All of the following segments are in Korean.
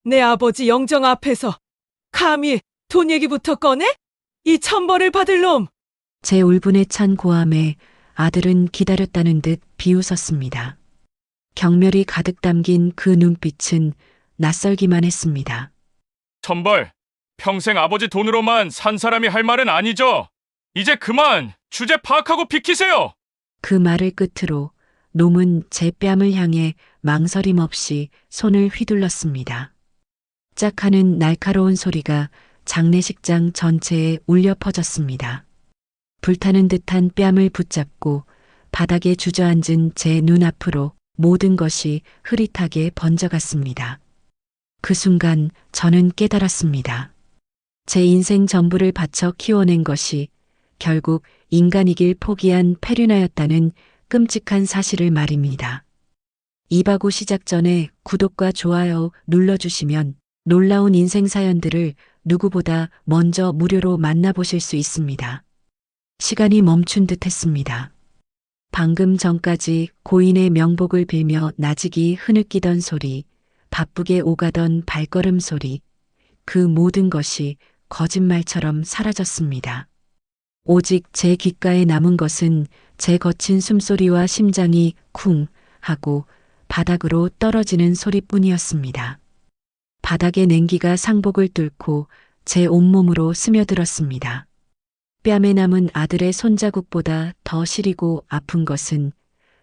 내 아버지 영정 앞에서 감히 돈 얘기부터 꺼내? 이 천벌을 받을 놈! 제 울분에 찬 고함에 아들은 기다렸다는 듯 비웃었습니다. 경멸이 가득 담긴 그 눈빛은 낯설기만 했습니다. 천벌, 평생 아버지 돈으로만 산 사람이 할 말은 아니죠. 이제 그만 주제 파악하고 비키세요. 그 말을 끝으로 놈은 제 뺨을 향해 망설임 없이 손을 휘둘렀습니다. 짝하는 날카로운 소리가 장례식장 전체에 울려 퍼졌습니다. 불타는 듯한 뺨을 붙잡고 바닥에 주저앉은 제 눈앞으로 모든 것이 흐릿하게 번져갔습니다. 그 순간 저는 깨달았습니다. 제 인생 전부를 바쳐 키워낸 것이 결국 인간이길 포기한 페류나였다는 끔찍한 사실을 말입니다. 이바구 시작 전에 구독과 좋아요 눌러주시면 놀라운 인생 사연들을 누구보다 먼저 무료로 만나보실 수 있습니다. 시간이 멈춘 듯 했습니다. 방금 전까지 고인의 명복을 빌며 나직이 흐느끼던 소리, 바쁘게 오가던 발걸음 소리, 그 모든 것이 거짓말처럼 사라졌습니다. 오직 제 귓가에 남은 것은 제 거친 숨소리와 심장이 쿵 하고 바닥으로 떨어지는 소리뿐이었습니다. 바닥의 냉기가 상복을 뚫고 제 온몸으로 스며들었습니다. 뺨에 남은 아들의 손자국보다 더 시리고 아픈 것은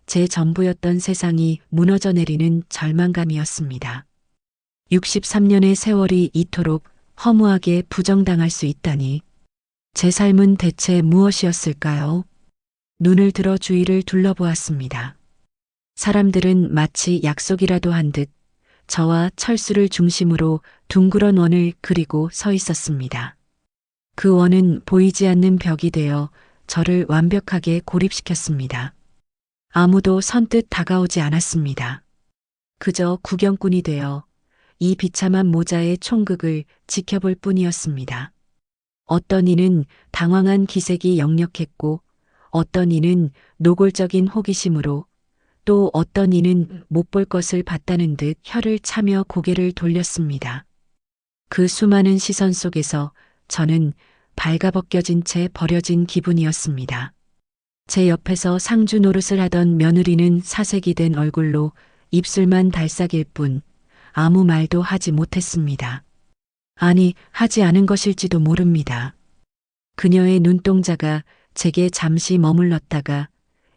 제 전부였던 세상이 무너져 내리는 절망감이었습니다. 63년의 세월이 이토록 허무하게 부정당할 수 있다니. 제 삶은 대체 무엇이었을까요? 눈을 들어 주위를 둘러보았습니다. 사람들은 마치 약속이라도 한 듯 저와 철수를 중심으로 둥그런 원을 그리고 서 있었습니다. 그 원은 보이지 않는 벽이 되어 저를 완벽하게 고립시켰습니다. 아무도 선뜻 다가오지 않았습니다. 그저 구경꾼이 되어 이 비참한 모자의 총극을 지켜볼 뿐이었습니다. 어떤 이는 당황한 기색이 역력했고 어떤 이는 노골적인 호기심으로 또 어떤 이는 못 볼 것을 봤다는 듯 혀를 차며 고개를 돌렸습니다. 그 수많은 시선 속에서 저는 발가벗겨진 채 버려진 기분이었습니다. 제 옆에서 상주 노릇을 하던 며느리는 사색이 된 얼굴로 입술만 달싹일 뿐 아무 말도 하지 못했습니다. 아니, 하지 않은 것일지도 모릅니다. 그녀의 눈동자가 제게 잠시 머물렀다가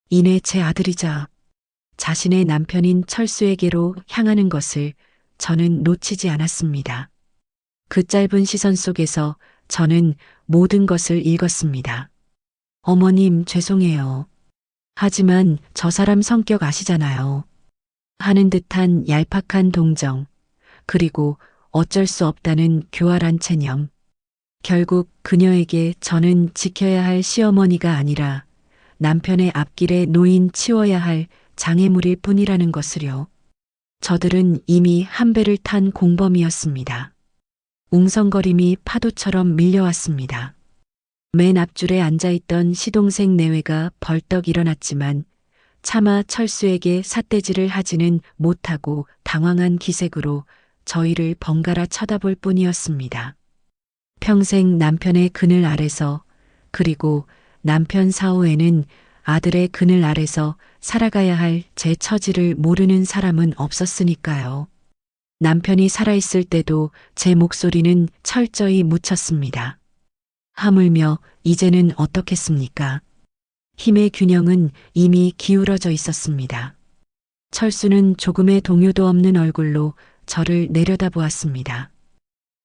이내 제 아들이자 자신의 남편인 철수에게로 향하는 것을 저는 놓치지 않았습니다. 그 짧은 시선 속에서 저는 모든 것을 읽었습니다. 어머님, 죄송해요. 하지만 저 사람 성격 아시잖아요. 하는 듯한 얄팍한 동정, 그리고 어쩔 수 없다는 교활한 체념. 결국 그녀에게 저는 지켜야 할 시어머니가 아니라 남편의 앞길에 놓인 치워야 할 장애물일 뿐이라는 것을요. 저들은 이미 한 배를 탄 공범이었습니다. 웅성거림이 파도처럼 밀려왔습니다. 맨 앞줄에 앉아있던 시동생 내외가 벌떡 일어났지만 차마 철수에게 삿대질을 하지는 못하고 당황한 기색으로 저희를 번갈아 쳐다볼 뿐이었습니다. 평생 남편의 그늘 아래서 그리고 남편 사후에는 아들의 그늘 아래서 살아가야 할 제 처지를 모르는 사람은 없었으니까요. 남편이 살아있을 때도 제 목소리는 철저히 묻혔습니다. 하물며 이제는 어떻겠습니까? 힘의 균형은 이미 기울어져 있었습니다. 철수는 조금의 동요도 없는 얼굴로 저를 내려다보았습니다.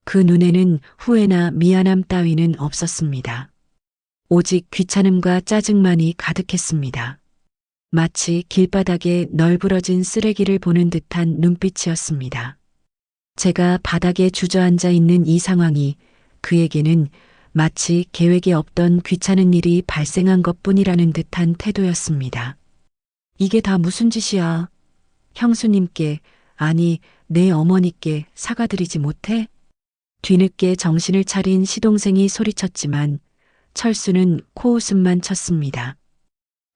그 눈에는 후회나 미안함 따위는 없었습니다. 오직 귀찮음과 짜증만이 가득했습니다. 마치 길바닥에 널브러진 쓰레기를 보는 듯한 눈빛이었습니다. 제가 바닥에 주저앉아 있는 이 상황이 그에게는 마치 계획에 없던 귀찮은 일이 발생한 것뿐이라는 듯한 태도였습니다. 이게 다 무슨 짓이야? 형수님께, 아니 내 어머니께 사과드리지 못해? 뒤늦게 정신을 차린 시동생이 소리쳤지만 철수는 코웃음만 쳤습니다.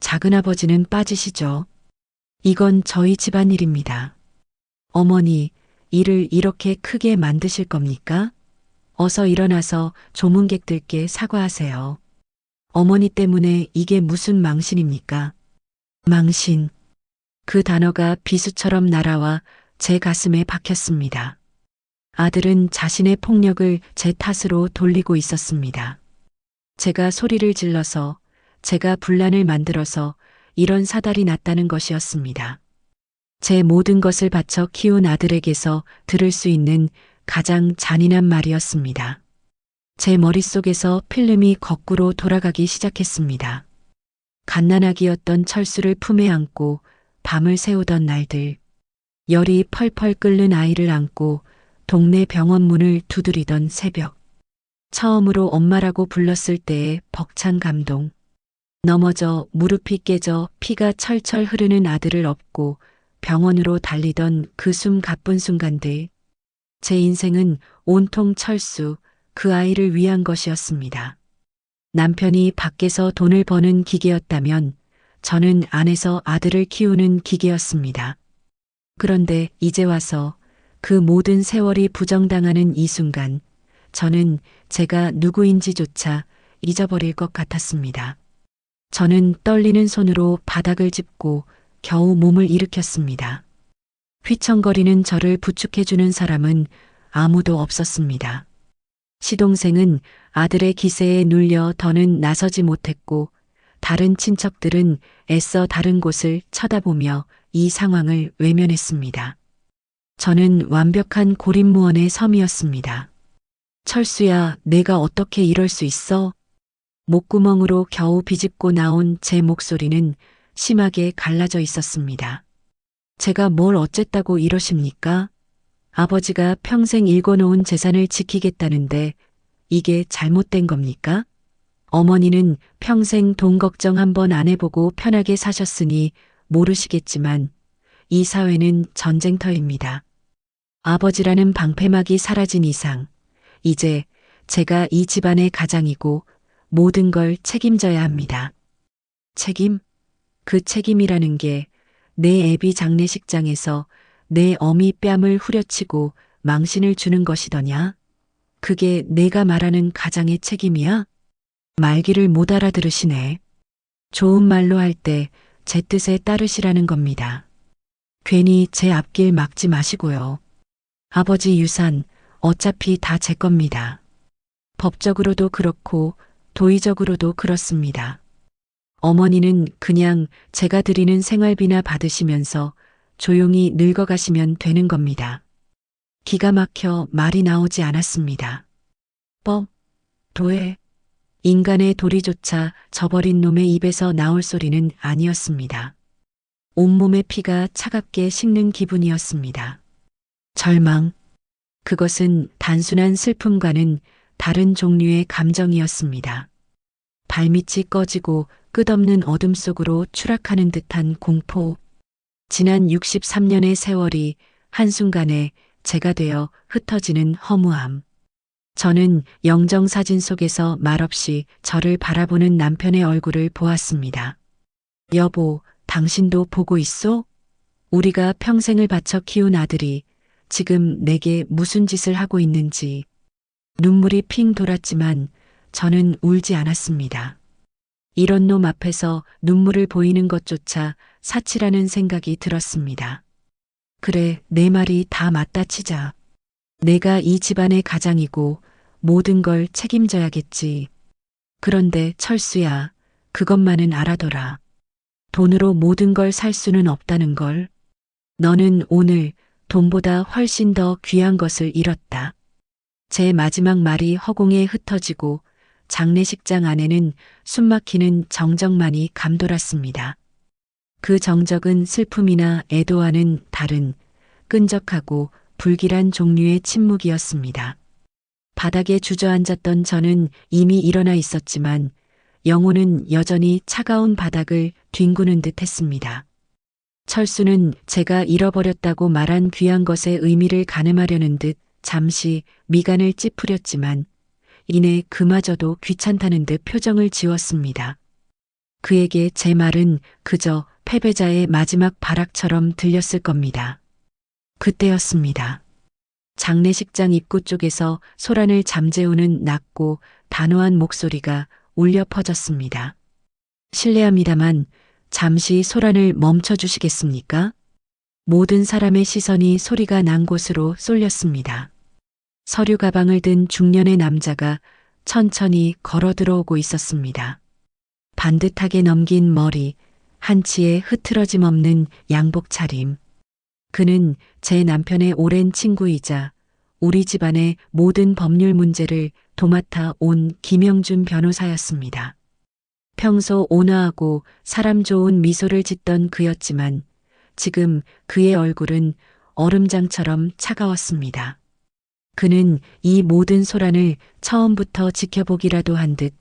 작은아버지는 빠지시죠. 이건 저희 집안일입니다. 어머니, 일을 이렇게 크게 만드실 겁니까? 어서 일어나서 조문객들께 사과하세요. 어머니 때문에 이게 무슨 망신입니까? 망신. 그 단어가 비수처럼 날아와 제 가슴에 박혔습니다. 아들은 자신의 폭력을 제 탓으로 돌리고 있었습니다. 제가 소리를 질러서, 제가 분란을 만들어서 이런 사달이 났다는 것이었습니다. 제 모든 것을 바쳐 키운 아들에게서 들을 수 있는 가장 잔인한 말이었습니다. 제 머릿속에서 필름이 거꾸로 돌아가기 시작했습니다. 갓난아기였던 철수를 품에 안고 밤을 새우던 날들, 열이 펄펄 끓는 아이를 안고 동네 병원 문을 두드리던 새벽, 처음으로 엄마라고 불렀을 때의 벅찬 감동, 넘어져 무릎이 깨져 피가 철철 흐르는 아들을 업고 병원으로 달리던 그 숨 가쁜 순간들, 제 인생은 온통 철수, 그 아이를 위한 것이었습니다. 남편이 밖에서 돈을 버는 기계였다면 저는 안에서 아들을 키우는 기계였습니다. 그런데 이제 와서 그 모든 세월이 부정당하는 이 순간, 저는 제가 누구인지조차 잊어버릴 것 같았습니다. 저는 떨리는 손으로 바닥을 짚고 겨우 몸을 일으켰습니다. 휘청거리는 저를 부축해주는 사람은 아무도 없었습니다. 시동생은 아들의 기세에 눌려 더는 나서지 못했고, 다른 친척들은 애써 다른 곳을 쳐다보며 이 상황을 외면했습니다. 저는 완벽한 고립무원의 섬이었습니다. 철수야, 내가 어떻게 이럴 수 있어? 목구멍으로 겨우 비집고 나온 제 목소리는 심하게 갈라져 있었습니다. 제가 뭘 어쨌다고 이러십니까? 아버지가 평생 일궈놓은 재산을 지키겠다는데 이게 잘못된 겁니까? 어머니는 평생 돈 걱정 한번 안 해보고 편하게 사셨으니 모르시겠지만 이 사회는 전쟁터입니다. 아버지라는 방패막이 사라진 이상 이제 제가 이 집안의 가장이고 모든 걸 책임져야 합니다. 책임? 그 책임이라는 게 내 애비 장례식장에서 내 어미 뺨을 후려치고 망신을 주는 것이더냐? 그게 내가 말하는 가장의 책임이야? 말귀를 못 알아들으시네. 좋은 말로 할 때 제 뜻에 따르시라는 겁니다. 괜히 제 앞길 막지 마시고요. 아버지 유산 어차피 다 제 겁니다. 법적으로도 그렇고 도의적으로도 그렇습니다. 어머니는 그냥 제가 드리는 생활비나 받으시면서 조용히 늙어가시면 되는 겁니다. 기가 막혀 말이 나오지 않았습니다. 법, 도에, 인간의 도리조차 저버린 놈의 입에서 나올 소리는 아니었습니다. 온몸의 피가 차갑게 식는 기분이었습니다. 절망, 그것은 단순한 슬픔과는 다른 종류의 감정이었습니다. 발밑이 꺼지고 끝없는 어둠 속으로 추락하는 듯한 공포. 지난 63년의 세월이 한순간에 제가 되어 흩어지는 허무함. 저는 영정사진 속에서 말없이 저를 바라보는 남편의 얼굴을 보았습니다. 여보, 당신도 보고 있소? 우리가 평생을 바쳐 키운 아들이 지금 내게 무슨 짓을 하고 있는지. 눈물이 핑 돌았지만 저는 울지 않았습니다. 이런 놈 앞에서 눈물을 보이는 것조차 사치라는 생각이 들었습니다. 그래, 내 말이 다 맞다 치자. 내가 이 집안의 가장이고 모든 걸 책임져야겠지. 그런데 철수야, 그것만은 알아둬라. 돈으로 모든 걸 살 수는 없다는 걸. 너는 오늘 돈보다 훨씬 더 귀한 것을 잃었다. 제 마지막 말이 허공에 흩어지고 장례식장 안에는 숨막히는 정적만이 감돌았습니다. 그 정적은 슬픔이나 애도와는 다른 끈적하고 불길한 종류의 침묵이었습니다. 바닥에 주저앉았던 저는 이미 일어나 있었지만 영혼은 여전히 차가운 바닥을 뒹구는 듯 했습니다. 철수는 제가 잃어버렸다고 말한 귀한 것의 의미를 가늠하려는 듯 잠시 미간을 찌푸렸지만 이내 그마저도 귀찮다는 듯 표정을 지웠습니다. 그에게 제 말은 그저 패배자의 마지막 발악처럼 들렸을 겁니다. 그때였습니다. 장례식장 입구 쪽에서 소란을 잠재우는 낮고 단호한 목소리가 울려 퍼졌습니다. 실례합니다만 잠시 소란을 멈춰 주시겠습니까? 모든 사람의 시선이 소리가 난 곳으로 쏠렸습니다. 서류 가방을 든 중년의 남자가 천천히 걸어 들어오고 있었습니다. 반듯하게 넘긴 머리, 한치의 흐트러짐 없는 양복 차림. 그는 제 남편의 오랜 친구이자 우리 집안의 모든 법률 문제를 도맡아 온 김영준 변호사였습니다. 평소 온화하고 사람 좋은 미소를 짓던 그였지만 지금 그의 얼굴은 얼음장처럼 차가웠습니다. 그는 이 모든 소란을 처음부터 지켜보기라도 한 듯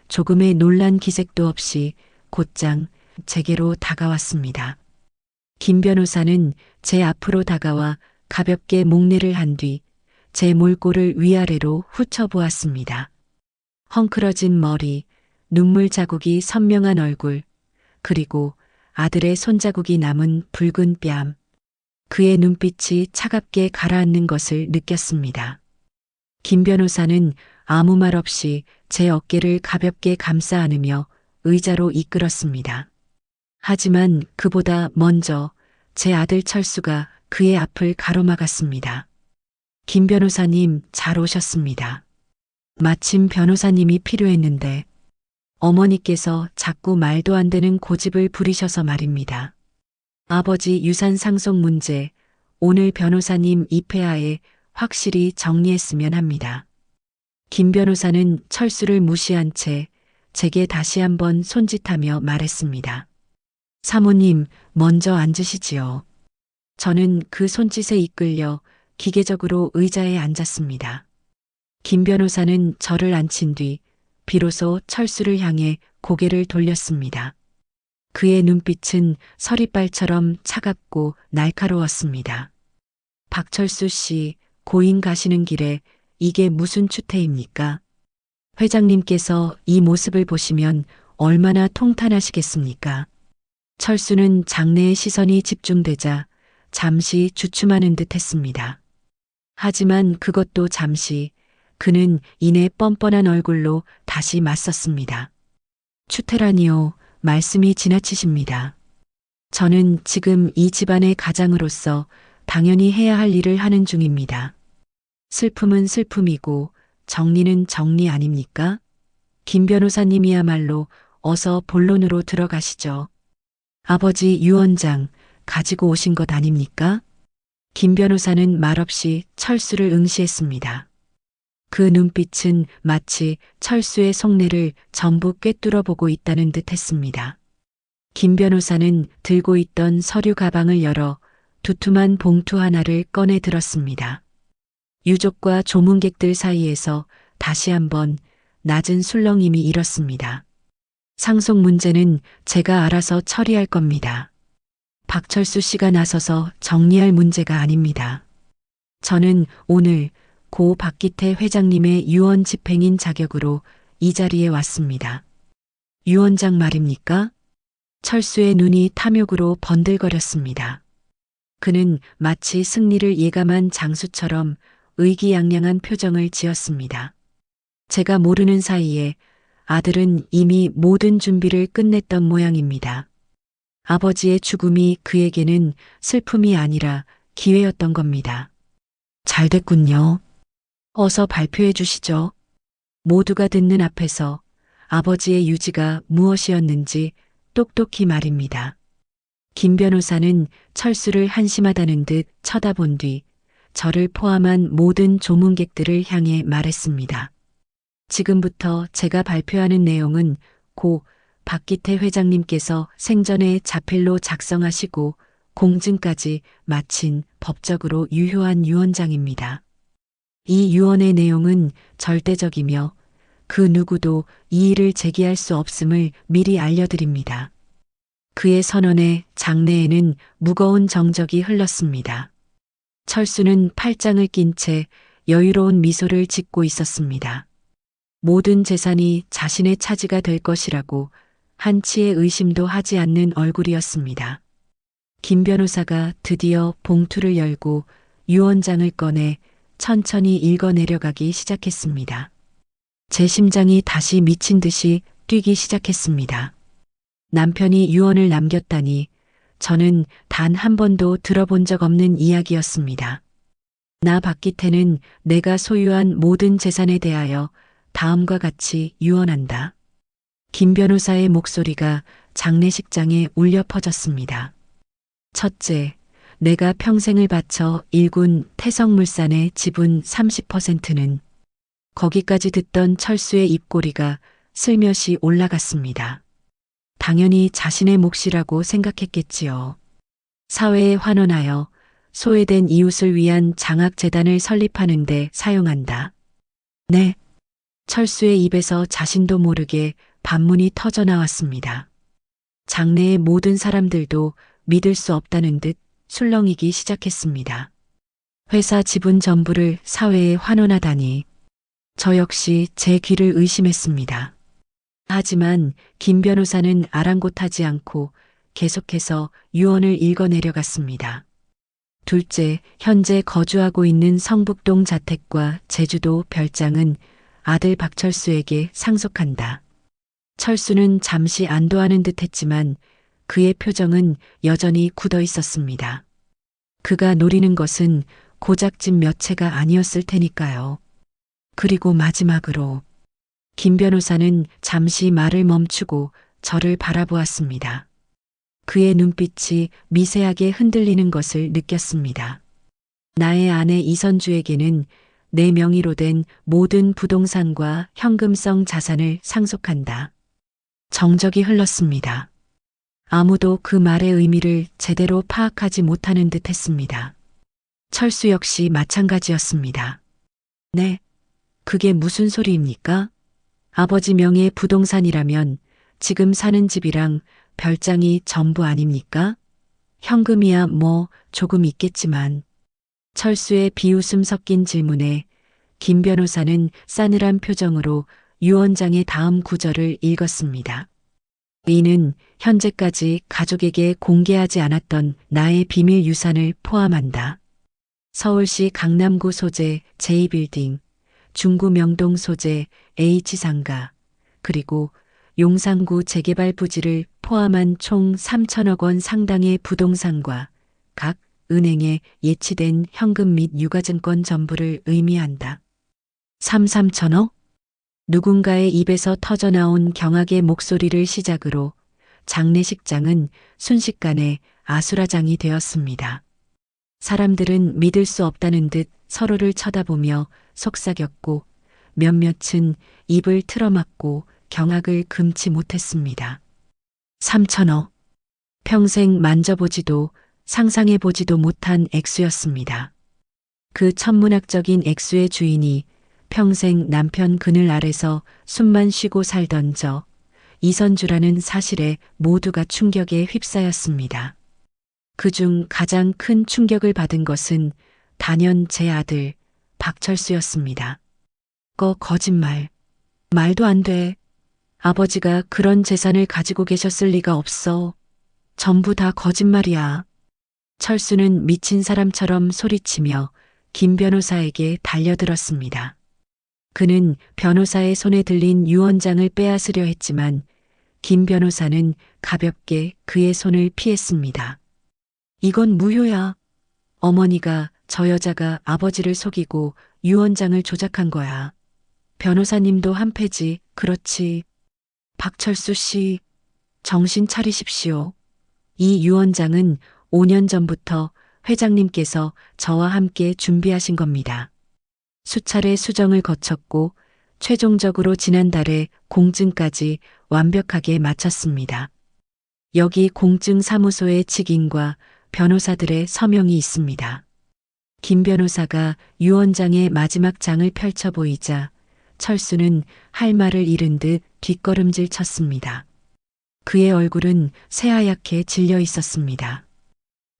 조금의 놀란 기색도 없이 곧장 제게로 다가왔습니다. 김 변호사는 제 앞으로 다가와 가볍게 목례를 한 뒤 제 몰골을 위아래로 훑어보았습니다. 헝클어진 머리, 눈물 자국이 선명한 얼굴, 그리고 아들의 손자국이 남은 붉은 뺨. 그의 눈빛이 차갑게 가라앉는 것을 느꼈습니다. 김 변호사는 아무 말 없이 제 어깨를 가볍게 감싸 안으며 의자로 이끌었습니다. 하지만 그보다 먼저 제 아들 철수가 그의 앞을 가로막았습니다. 김 변호사님, 잘 오셨습니다. 마침 변호사님이 필요했는데 어머니께서 자꾸 말도 안 되는 고집을 부리셔서 말입니다. 아버지 유산 상속 문제, 오늘 변호사님 입회하에 확실히 정리했으면 합니다. 김 변호사는 철수를 무시한 채 제게 다시 한번 손짓하며 말했습니다. 사모님, 먼저 앉으시지요. 저는 그 손짓에 이끌려 기계적으로 의자에 앉았습니다. 김 변호사는 저를 앉힌 뒤 비로소 철수를 향해 고개를 돌렸습니다. 그의 눈빛은 서리발처럼 차갑고 날카로웠습니다. 박철수 씨, 고인 가시는 길에 이게 무슨 추태입니까? 회장님께서 이 모습을 보시면 얼마나 통탄하시겠습니까? 철수는 장내의 시선이 집중되자 잠시 주춤하는 듯 했습니다. 하지만 그것도 잠시, 그는 이내 뻔뻔한 얼굴로 다시 맞섰습니다. 추태라니요, 말씀이 지나치십니다. 저는 지금 이 집안의 가장으로서 당연히 해야 할 일을 하는 중입니다. 슬픔은 슬픔이고 정리는 정리 아닙니까? 김 변호사님이야말로 어서 본론으로 들어가시죠. 아버지 유 원장 가지고 오신 것 아닙니까? 김 변호사는 말없이 철수를 응시했습니다. 그 눈빛은 마치 철수의 속내를 전부 꿰뚫어 보고 있다는 듯 했습니다. 김 변호사는 들고 있던 서류 가방을 열어 두툼한 봉투 하나를 꺼내 들었습니다. 유족과 조문객들 사이에서 다시 한번 낮은 술렁임이 일었습니다. 상속 문제는 제가 알아서 처리할 겁니다. 박철수 씨가 나서서 정리할 문제가 아닙니다. 저는 오늘 고 박기태 회장님의 유언 집행인 자격으로 이 자리에 왔습니다. 유 원장 말입니까? 철수의 눈이 탐욕으로 번들거렸습니다. 그는 마치 승리를 예감한 장수처럼 의기양양한 표정을 지었습니다. 제가 모르는 사이에 아들은 이미 모든 준비를 끝냈던 모양입니다. 아버지의 죽음이 그에게는 슬픔이 아니라 기회였던 겁니다. 잘 됐군요. 어서 발표해 주시죠. 모두가 듣는 앞에서 아버지의 유지가 무엇이었는지 똑똑히 말입니다. 김 변호사는 철수를 한심하다는 듯 쳐다본 뒤 저를 포함한 모든 조문객들을 향해 말했습니다. 지금부터 제가 발표하는 내용은 고 박기태 회장님께서 생전에 자필로 작성하시고 공증까지 마친 법적으로 유효한 유언장입니다. 이 유언의 내용은 절대적이며 그 누구도 이의를 제기할 수 없음을 미리 알려드립니다. 그의 선언에 장내에는 무거운 정적이 흘렀습니다. 철수는 팔짱을 낀 채 여유로운 미소를 짓고 있었습니다. 모든 재산이 자신의 차지가 될 것이라고 한치의 의심도 하지 않는 얼굴이었습니다. 김 변호사가 드디어 봉투를 열고 유언장을 꺼내 천천히 읽어내려가기 시작했습니다. 제 심장이 다시 미친 듯이 뛰기 시작했습니다. 남편이 유언을 남겼다니 저는 단 한 번도 들어본 적 없는 이야기였습니다. 나 박기태는 내가 소유한 모든 재산에 대하여 다음과 같이 유언한다. 김 변호사의 목소리가 장례식장에 울려 퍼졌습니다. 첫째, 내가 평생을 바쳐 일군 태성물산의 지분 30%는 거기까지 듣던 철수의 입꼬리가 슬며시 올라갔습니다. 당연히 자신의 몫이라고 생각했겠지요. 사회에 환원하여 소외된 이웃을 위한 장학재단을 설립하는 데 사용한다. 네. 철수의 입에서 자신도 모르게 반문이 터져 나왔습니다. 장내의 모든 사람들도 믿을 수 없다는 듯 술렁이기 시작했습니다. 회사 지분 전부를 사회에 환원하다니. 저 역시 제 귀를 의심했습니다. 하지만 김 변호사는 아랑곳하지 않고 계속해서 유언을 읽어내려갔습니다. 둘째, 현재 거주하고 있는 성북동 자택과 제주도 별장은 아들 박철수에게 상속한다. 철수는 잠시 안도하는 듯 했지만 그의 표정은 여전히 굳어 있었습니다. 그가 노리는 것은 고작 집 몇 채가 아니었을 테니까요. 그리고 마지막으로 김 변호사는 잠시 말을 멈추고 저를 바라보았습니다. 그의 눈빛이 미세하게 흔들리는 것을 느꼈습니다. 나의 아내 이선주에게는 내 명의로 된 모든 부동산과 현금성 자산을 상속한다. 정적이 흘렀습니다. 아무도 그 말의 의미를 제대로 파악하지 못하는 듯 했습니다. 철수 역시 마찬가지였습니다. 네, 그게 무슨 소리입니까? 아버지 명의의 부동산이라면 지금 사는 집이랑 별장이 전부 아닙니까? 현금이야 뭐 조금 있겠지만. 철수의 비웃음 섞인 질문에 김 변호사는 싸늘한 표정으로 유언장의 다음 구절을 읽었습니다. 이는 현재까지 가족에게 공개하지 않았던 나의 비밀 유산을 포함한다. 서울시 강남구 소재 제2빌딩, 중구 명동 소재 H상가, 그리고 용산구 재개발 부지를 포함한 총 3천억 원 상당의 부동산과 각 은행에 예치된 현금 및 유가증권 전부를 의미한다. 3천억? 누군가의 입에서 터져나온 경악의 목소리를 시작으로 장례식장은 순식간에 아수라장이 되었습니다. 사람들은 믿을 수 없다는 듯 서로를 쳐다보며 속삭였고 몇몇은 입을 틀어막고 경악을 금치 못했습니다. 3천억. 평생 만져보지도 상상해보지도 못한 액수였습니다. 그 천문학적인 액수의 주인이 평생 남편 그늘 아래서 숨만 쉬고 살던 저 이선주라는 사실에 모두가 충격에 휩싸였습니다. 그중 가장 큰 충격을 받은 것은 단연 제 아들 박철수였습니다. 거짓말. 말도 안 돼. 아버지가 그런 재산을 가지고 계셨을 리가 없어. 전부 다 거짓말이야. 철수는 미친 사람처럼 소리치며 김 변호사에게 달려들었습니다. 그는 변호사의 손에 들린 유언장을 빼앗으려 했지만 김 변호사는 가볍게 그의 손을 피했습니다. 이건 무효야. 어머니가 저 여자가 아버지를 속이고 유언장을 조작한 거야. 변호사님도 한패지. 그렇지. 박철수 씨, 정신 차리십시오. 이 유언장은 5년 전부터 회장님께서 저와 함께 준비하신 겁니다. 수차례 수정을 거쳤고 최종적으로 지난달에 공증까지 완벽하게 마쳤습니다. 여기 공증사무소의 직인과 변호사들의 서명이 있습니다. 김 변호사가 유언장의 마지막 장을 펼쳐 보이자 철수는 할 말을 잃은 듯 뒷걸음질 쳤습니다. 그의 얼굴은 새하얗게 질려 있었습니다.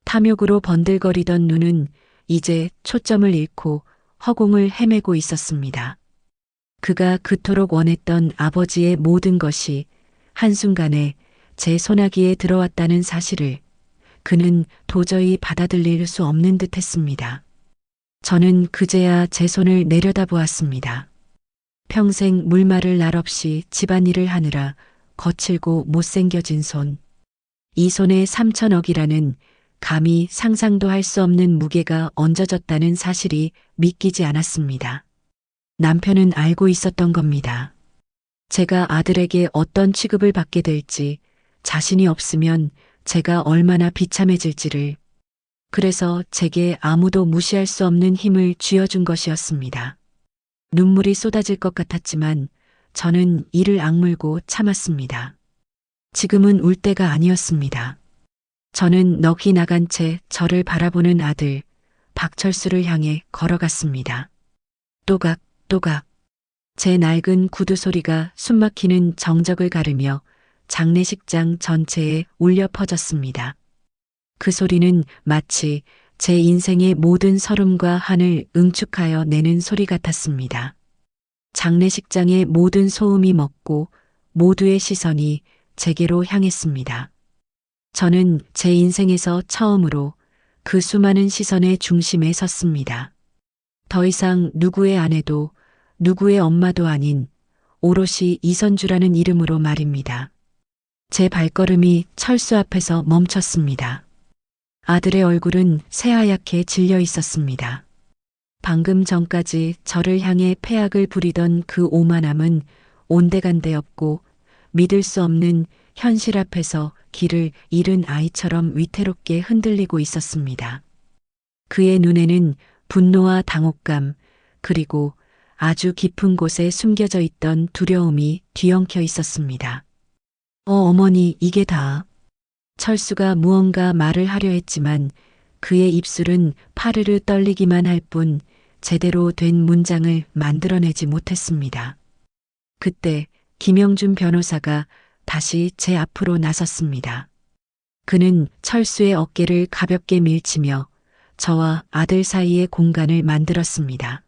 탐욕으로 번들거리던 눈은 이제 초점을 잃고 허공을 헤매고 있었습니다. 그가 그토록 원했던 아버지의 모든 것이 한순간에 제 소나기에 들어왔다는 사실을 그는 도저히 받아들일 수 없는 듯 했습니다. 저는 그제야 제 손을 내려다보았습니다. 평생 물말을 날 없이 집안일을 하느라 거칠고 못생겨진 손. 이 손에 3천억이라는 감히 상상도 할 수 없는 무게가 얹어졌다는 사실이 믿기지 않았습니다. 남편은 알고 있었던 겁니다. 제가 아들에게 어떤 취급을 받게 될지, 자신이 없으면 제가 얼마나 비참해질지를. 그래서 제게 아무도 무시할 수 없는 힘을 쥐어준 것이었습니다. 눈물이 쏟아질 것 같았지만 저는 이를 악물고 참았습니다. 지금은 울 때가 아니었습니다. 저는 넋이 나간 채 저를 바라보는 아들 박철수를 향해 걸어갔습니다. 또각 또각 제 낡은 구두 소리가 숨막히는 정적을 가르며 장례식장 전체에 울려 퍼졌습니다. 그 소리는 마치 제 인생의 모든 서름과 한을 응축하여 내는 소리 같았습니다. 장례식장의 모든 소음이 멎고 모두의 시선이 제게로 향했습니다. 저는 제 인생에서 처음으로 그 수많은 시선의 중심에 섰습니다. 더 이상 누구의 아내도 누구의 엄마도 아닌 오롯이 이선주라는 이름으로 말입니다. 제 발걸음이 철수 앞에서 멈췄습니다. 아들의 얼굴은 새하얗게 질려 있었습니다. 방금 전까지 저를 향해 패악을 부리던 그 오만함은 온데간데 없고 믿을 수 없는 현실 앞에서 길을 잃은 아이처럼 위태롭게 흔들리고 있었습니다. 그의 눈에는 분노와 당혹감, 그리고 아주 깊은 곳에 숨겨져 있던 두려움이 뒤엉켜 있었습니다. 어머니, 이게 다. 철수가 무언가 말을 하려 했지만 그의 입술은 파르르 떨리기만 할 뿐 제대로 된 문장을 만들어내지 못했습니다. 그때 김영준 변호사가 다시 제 앞으로 나섰습니다. 그는 철수의 어깨를 가볍게 밀치며 저와 아들 사이의 공간을 만들었습니다.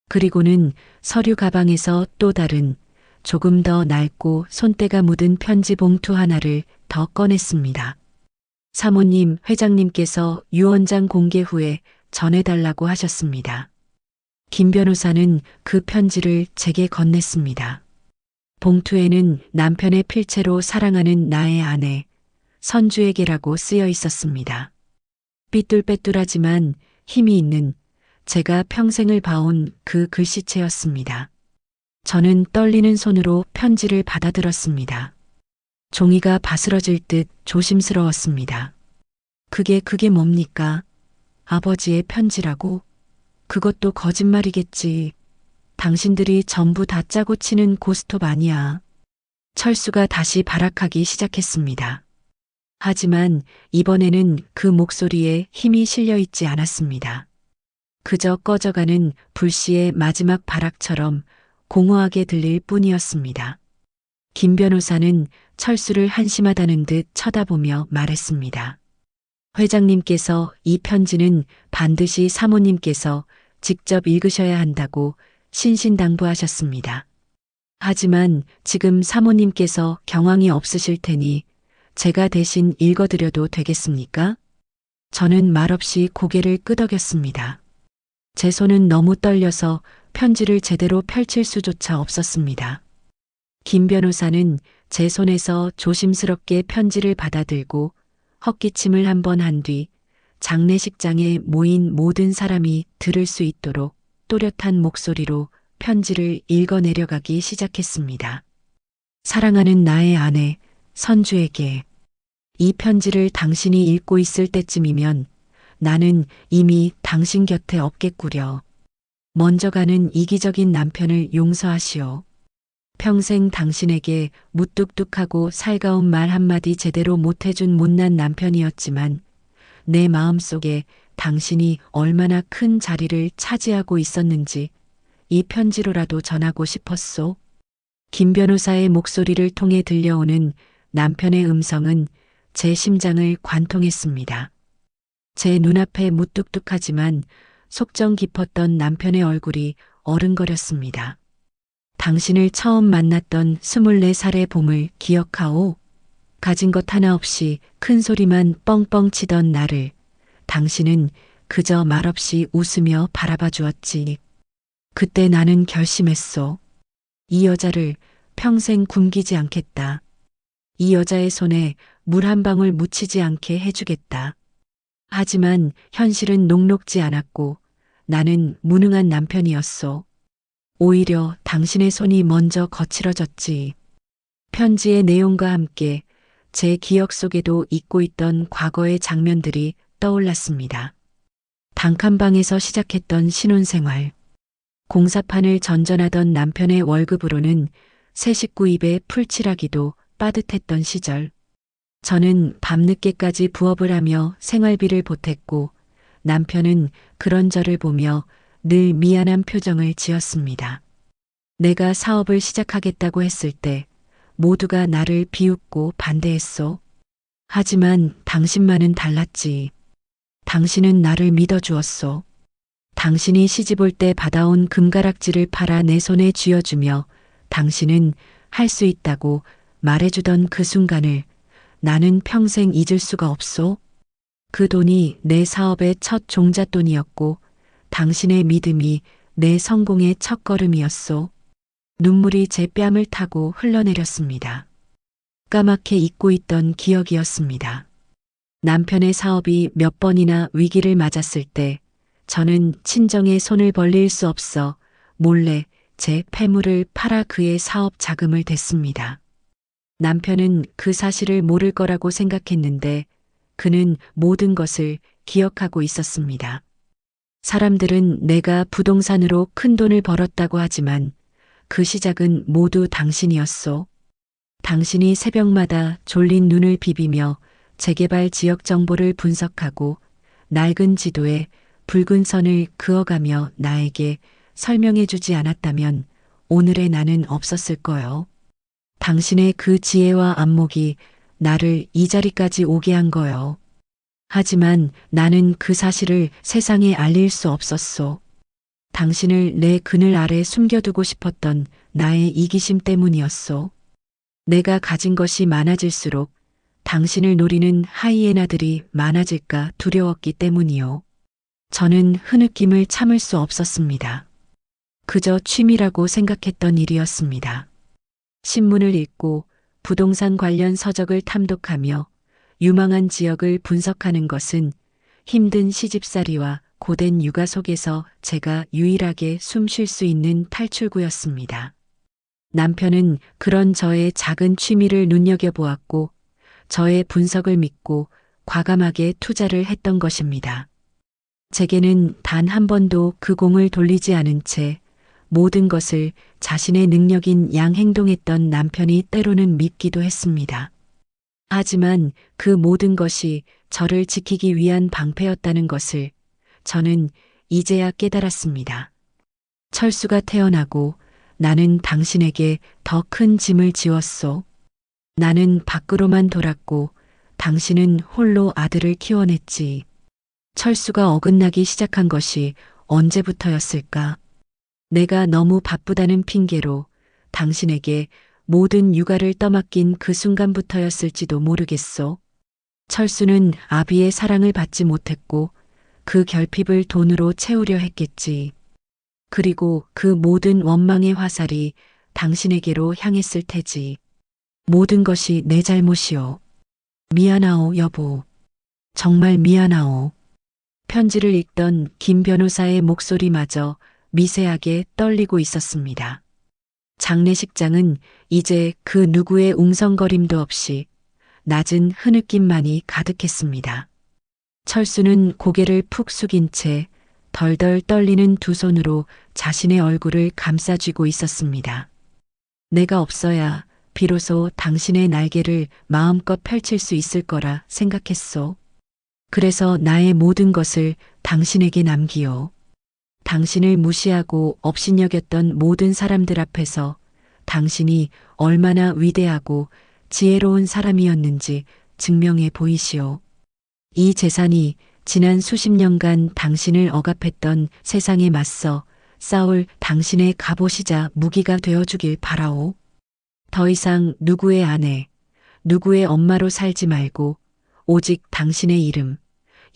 그리고는 서류 가방에서 또 다른 조금 더 낡고 손때가 묻은 편지 봉투 하나를 더 꺼냈습니다. 사모님, 회장님께서 유언장 공개 후에 전해달라고 하셨습니다. 김 변호사는 그 편지를 제게 건넸습니다. 봉투에는 남편의 필체로 사랑하는 나의 아내, 선주에게라고 쓰여 있었습니다. 삐뚤빼뚤하지만 힘이 있는 제가 평생을 봐온 그 글씨체였습니다. 저는 떨리는 손으로 편지를 받아들었습니다. 종이가 바스러질 듯 조심스러웠습니다. 그게 뭡니까? 아버지의 편지라고? 그것도 거짓말이겠지. 당신들이 전부 다 짜고 치는 고스톱 아니야. 철수가 다시 발악하기 시작했습니다. 하지만 이번에는 그 목소리에 힘이 실려 있지 않았습니다. 그저 꺼져가는 불씨의 마지막 발악처럼 공허하게 들릴 뿐이었습니다. 김 변호사는 철수를 한심하다는 듯 쳐다보며 말했습니다. 회장님께서 이 편지는 반드시 사모님께서 직접 읽으셔야 한다고 신신당부하셨습니다. 하지만 지금 사모님께서 경황이 없으실 테니 제가 대신 읽어드려도 되겠습니까? 저는 말없이 고개를 끄덕였습니다. 제 손은 너무 떨려서 편지를 제대로 펼칠 수조차 없었습니다. 김 변호사는 제 손에서 조심스럽게 편지를 받아들고 헛기침을 한 번 한 뒤 장례식장에 모인 모든 사람이 들을 수 있도록 또렷한 목소리로 편지를 읽어 내려가기 시작했습니다. 사랑하는 나의 아내, 선주에게. 이 편지를 당신이 읽고 있을 때쯤이면 나는 이미 당신 곁에 없겠구려. 먼저 가는 이기적인 남편을 용서하시오. 평생 당신에게 무뚝뚝하고 살가운 말 한마디 제대로 못해준 못난 남편이었지만 내 마음속에 당신이 얼마나 큰 자리를 차지하고 있었는지 이 편지로라도 전하고 싶었소. 김 변호사의 목소리를 통해 들려오는 남편의 음성은 제 심장을 관통했습니다. 제 눈앞에 무뚝뚝하지만 속정 깊었던 남편의 얼굴이 어른거렸습니다. 당신을 처음 만났던 24살의 봄을 기억하오. 가진 것 하나 없이 큰 소리만 뻥뻥 치던 나를 당신은 그저 말없이 웃으며 바라봐 주었지. 그때 나는 결심했소. 이 여자를 평생 굶기지 않겠다. 이 여자의 손에 물 한 방울 묻히지 않게 해주겠다. 하지만 현실은 녹록지 않았고 나는 무능한 남편이었소. 오히려 당신의 손이 먼저 거칠어졌지. 편지의 내용과 함께 제 기억 속에도 잊고 있던 과거의 장면들이 떠올랐습니다. 단칸방에서 시작했던 신혼생활. 공사판을 전전하던 남편의 월급으로는 새 식구 입에 풀칠하기도 빠듯했던 시절. 저는 밤늦게까지 부업을 하며 생활비를 보탰고 남편은 그런 저를 보며 늘 미안한 표정을 지었습니다. 내가 사업을 시작하겠다고 했을 때 모두가 나를 비웃고 반대했소. 하지만 당신만은 달랐지. 당신은 나를 믿어주었소. 당신이 시집 올 때 받아온 금가락지를 팔아 내 손에 쥐어주며 당신은 할 수 있다고 말해주던 그 순간을 나는 평생 잊을 수가 없소. 그 돈이 내 사업의 첫 종잣돈이었고 당신의 믿음이 내 성공의 첫걸음이었소. 눈물이 제 뺨을 타고 흘러내렸습니다. 까맣게 잊고 있던 기억이었습니다. 남편의 사업이 몇 번이나 위기를 맞았을 때 저는 친정에 손을 벌릴 수 없어 몰래 제 패물을 팔아 그의 사업 자금을 댔습니다. 남편은 그 사실을 모를 거라고 생각했는데 그는 모든 것을 기억하고 있었습니다. 사람들은 내가 부동산으로 큰 돈을 벌었다고 하지만 그 시작은 모두 당신이었소. 당신이 새벽마다 졸린 눈을 비비며 재개발 지역 정보를 분석하고 낡은 지도에 붉은 선을 그어가며 나에게 설명해 주지 않았다면 오늘의 나는 없었을 거요. 당신의 그 지혜와 안목이 나를 이 자리까지 오게 한 거요. 하지만 나는 그 사실을 세상에 알릴 수 없었소. 당신을 내 그늘 아래 숨겨두고 싶었던 나의 이기심 때문이었소. 내가 가진 것이 많아질수록 당신을 노리는 하이에나들이 많아질까 두려웠기 때문이요. 저는 흐느낌을 참을 수 없었습니다. 그저 취미라고 생각했던 일이었습니다. 신문을 읽고 부동산 관련 서적을 탐독하며 유망한 지역을 분석하는 것은 힘든 시집살이와 고된 육아 속에서 제가 유일하게 숨 쉴 수 있는 탈출구였습니다. 남편은 그런 저의 작은 취미를 눈여겨보았고 저의 분석을 믿고 과감하게 투자를 했던 것입니다. 제게는 단 한 번도 그 공을 돌리지 않은 채 모든 것을 자신의 능력인 양 행동했던 남편이 때로는 밉기도 했습니다. 하지만 그 모든 것이 저를 지키기 위한 방패였다는 것을 저는 이제야 깨달았습니다. 철수가 태어나고 나는 당신에게 더 큰 짐을 지웠소. 나는 밖으로만 돌았고 당신은 홀로 아들을 키워냈지. 철수가 어긋나기 시작한 것이 언제부터였을까? 내가 너무 바쁘다는 핑계로 당신에게 모든 육아를 떠맡긴 그 순간부터였을지도 모르겠소. 철수는 아비의 사랑을 받지 못했고 그 결핍을 돈으로 채우려 했겠지. 그리고 그 모든 원망의 화살이 당신에게로 향했을 테지. 모든 것이 내 잘못이오. 미안하오, 여보. 정말 미안하오. 편지를 읽던 김 변호사의 목소리마저 미세하게 떨리고 있었습니다. 장례식장은 이제 그 누구의 웅성거림도 없이 낮은 흐느낌만이 가득했습니다. 철수는 고개를 푹 숙인 채 덜덜 떨리는 두 손으로 자신의 얼굴을 감싸쥐고 있었습니다. 내가 없어야 비로소 당신의 날개를 마음껏 펼칠 수 있을 거라 생각했소. 그래서 나의 모든 것을 당신에게 남기오. 당신을 무시하고 업신여겼던 모든 사람들 앞에서 당신이 얼마나 위대하고 지혜로운 사람이었는지 증명해 보이시오. 이 재산이 지난 수십 년간 당신을 억압했던 세상에 맞서 싸울 당신의 갑옷이자 무기가 되어주길 바라오. 더 이상 누구의 아내, 누구의 엄마로 살지 말고 오직 당신의 이름,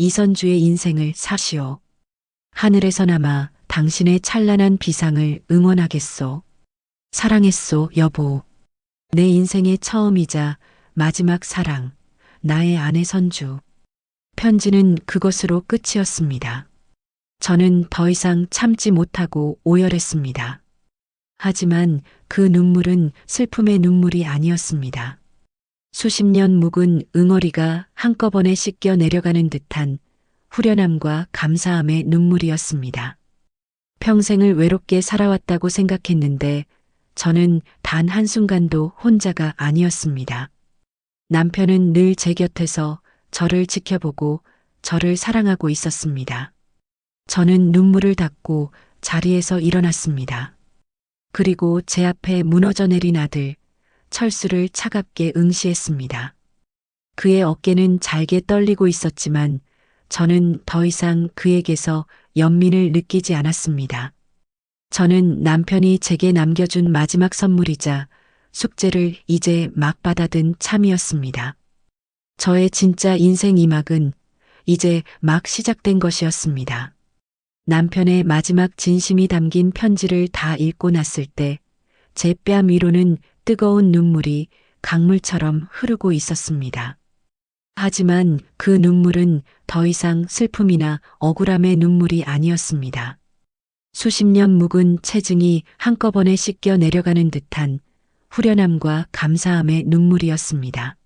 이선주의 인생을 사시오. 하늘에서나마 당신의 찬란한 비상을 응원하겠소. 사랑했소, 여보. 내 인생의 처음이자 마지막 사랑, 나의 아내 선주. 편지는 그것으로 끝이었습니다. 저는 더 이상 참지 못하고 오열했습니다. 하지만 그 눈물은 슬픔의 눈물이 아니었습니다. 수십 년 묵은 응어리가 한꺼번에 씻겨 내려가는 듯한 후련함과 감사함의 눈물이었습니다. 평생을 외롭게 살아왔다고 생각했는데 저는 단 한순간도 혼자가 아니었습니다. 남편은 늘 제 곁에서 저를 지켜보고 저를 사랑하고 있었습니다. 저는 눈물을 닦고 자리에서 일어났습니다. 그리고 제 앞에 무너져 내린 아들, 철수를 차갑게 응시했습니다. 그의 어깨는 잘게 떨리고 있었지만 저는 더 이상 그에게서 연민을 느끼지 않았습니다. 저는 남편이 제게 남겨준 마지막 선물이자 숙제를 이제 막 받아든 참이었습니다. 저의 진짜 인생 2막은 이제 막 시작된 것이었습니다. 남편의 마지막 진심이 담긴 편지를 다 읽고 났을 때 제 뺨 위로는 뜨거운 눈물이 강물처럼 흐르고 있었습니다. 하지만 그 눈물은 더 이상 슬픔이나 억울함의 눈물이 아니었습니다. 수십 년 묵은 체증이 한꺼번에 씻겨 내려가는 듯한 후련함과 감사함의 눈물이었습니다.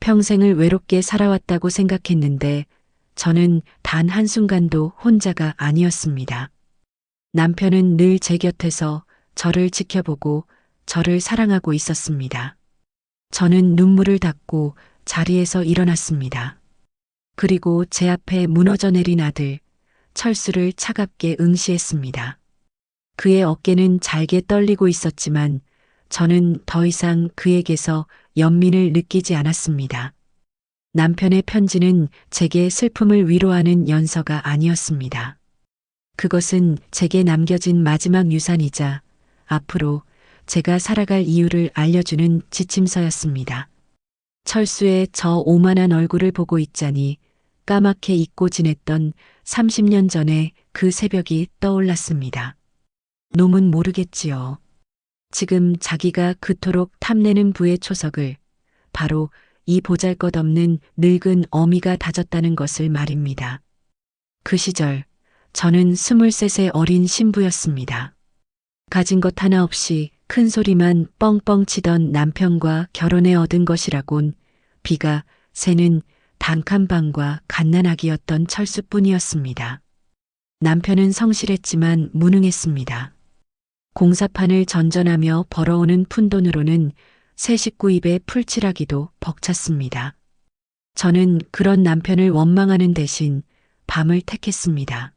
평생을 외롭게 살아왔다고 생각했는데 저는 단 한순간도 혼자가 아니었습니다. 남편은 늘 제 곁에서 저를 지켜보고 저를 사랑하고 있었습니다. 저는 눈물을 닦고 자리에서 일어났습니다. 그리고 제 앞에 무너져 내린 아들, 철수를 차갑게 응시했습니다. 그의 어깨는 잘게 떨리고 있었지만 저는 더 이상 그에게서 연민을 느끼지 않았습니다. 남편의 편지는 제게 슬픔을 위로하는 연서가 아니었습니다. 그것은 제게 남겨진 마지막 유산이자 앞으로 제가 살아갈 이유를 알려주는 지침서였습니다. 철수의 저 오만한 얼굴을 보고 있자니 까맣게 잊고 지냈던 30년 전의 그 새벽이 떠올랐습니다. 놈은 모르겠지요. 지금 자기가 그토록 탐내는 부의 초석을 바로 이 보잘것없는 늙은 어미가 다졌다는 것을 말입니다. 그 시절 저는 23세 어린 신부였습니다. 가진 것 하나 없이 큰 소리만 뻥뻥 치던 남편과 결혼해 얻은 것이라곤 비가 새는 단칸방과 갓난아기였던 철수뿐이었습니다. 남편은 성실했지만 무능했습니다. 공사판을 전전하며 벌어오는 푼돈으로는 새 식구 입에 풀칠하기도 벅찼습니다. 저는 그런 남편을 원망하는 대신 밤을 택했습니다.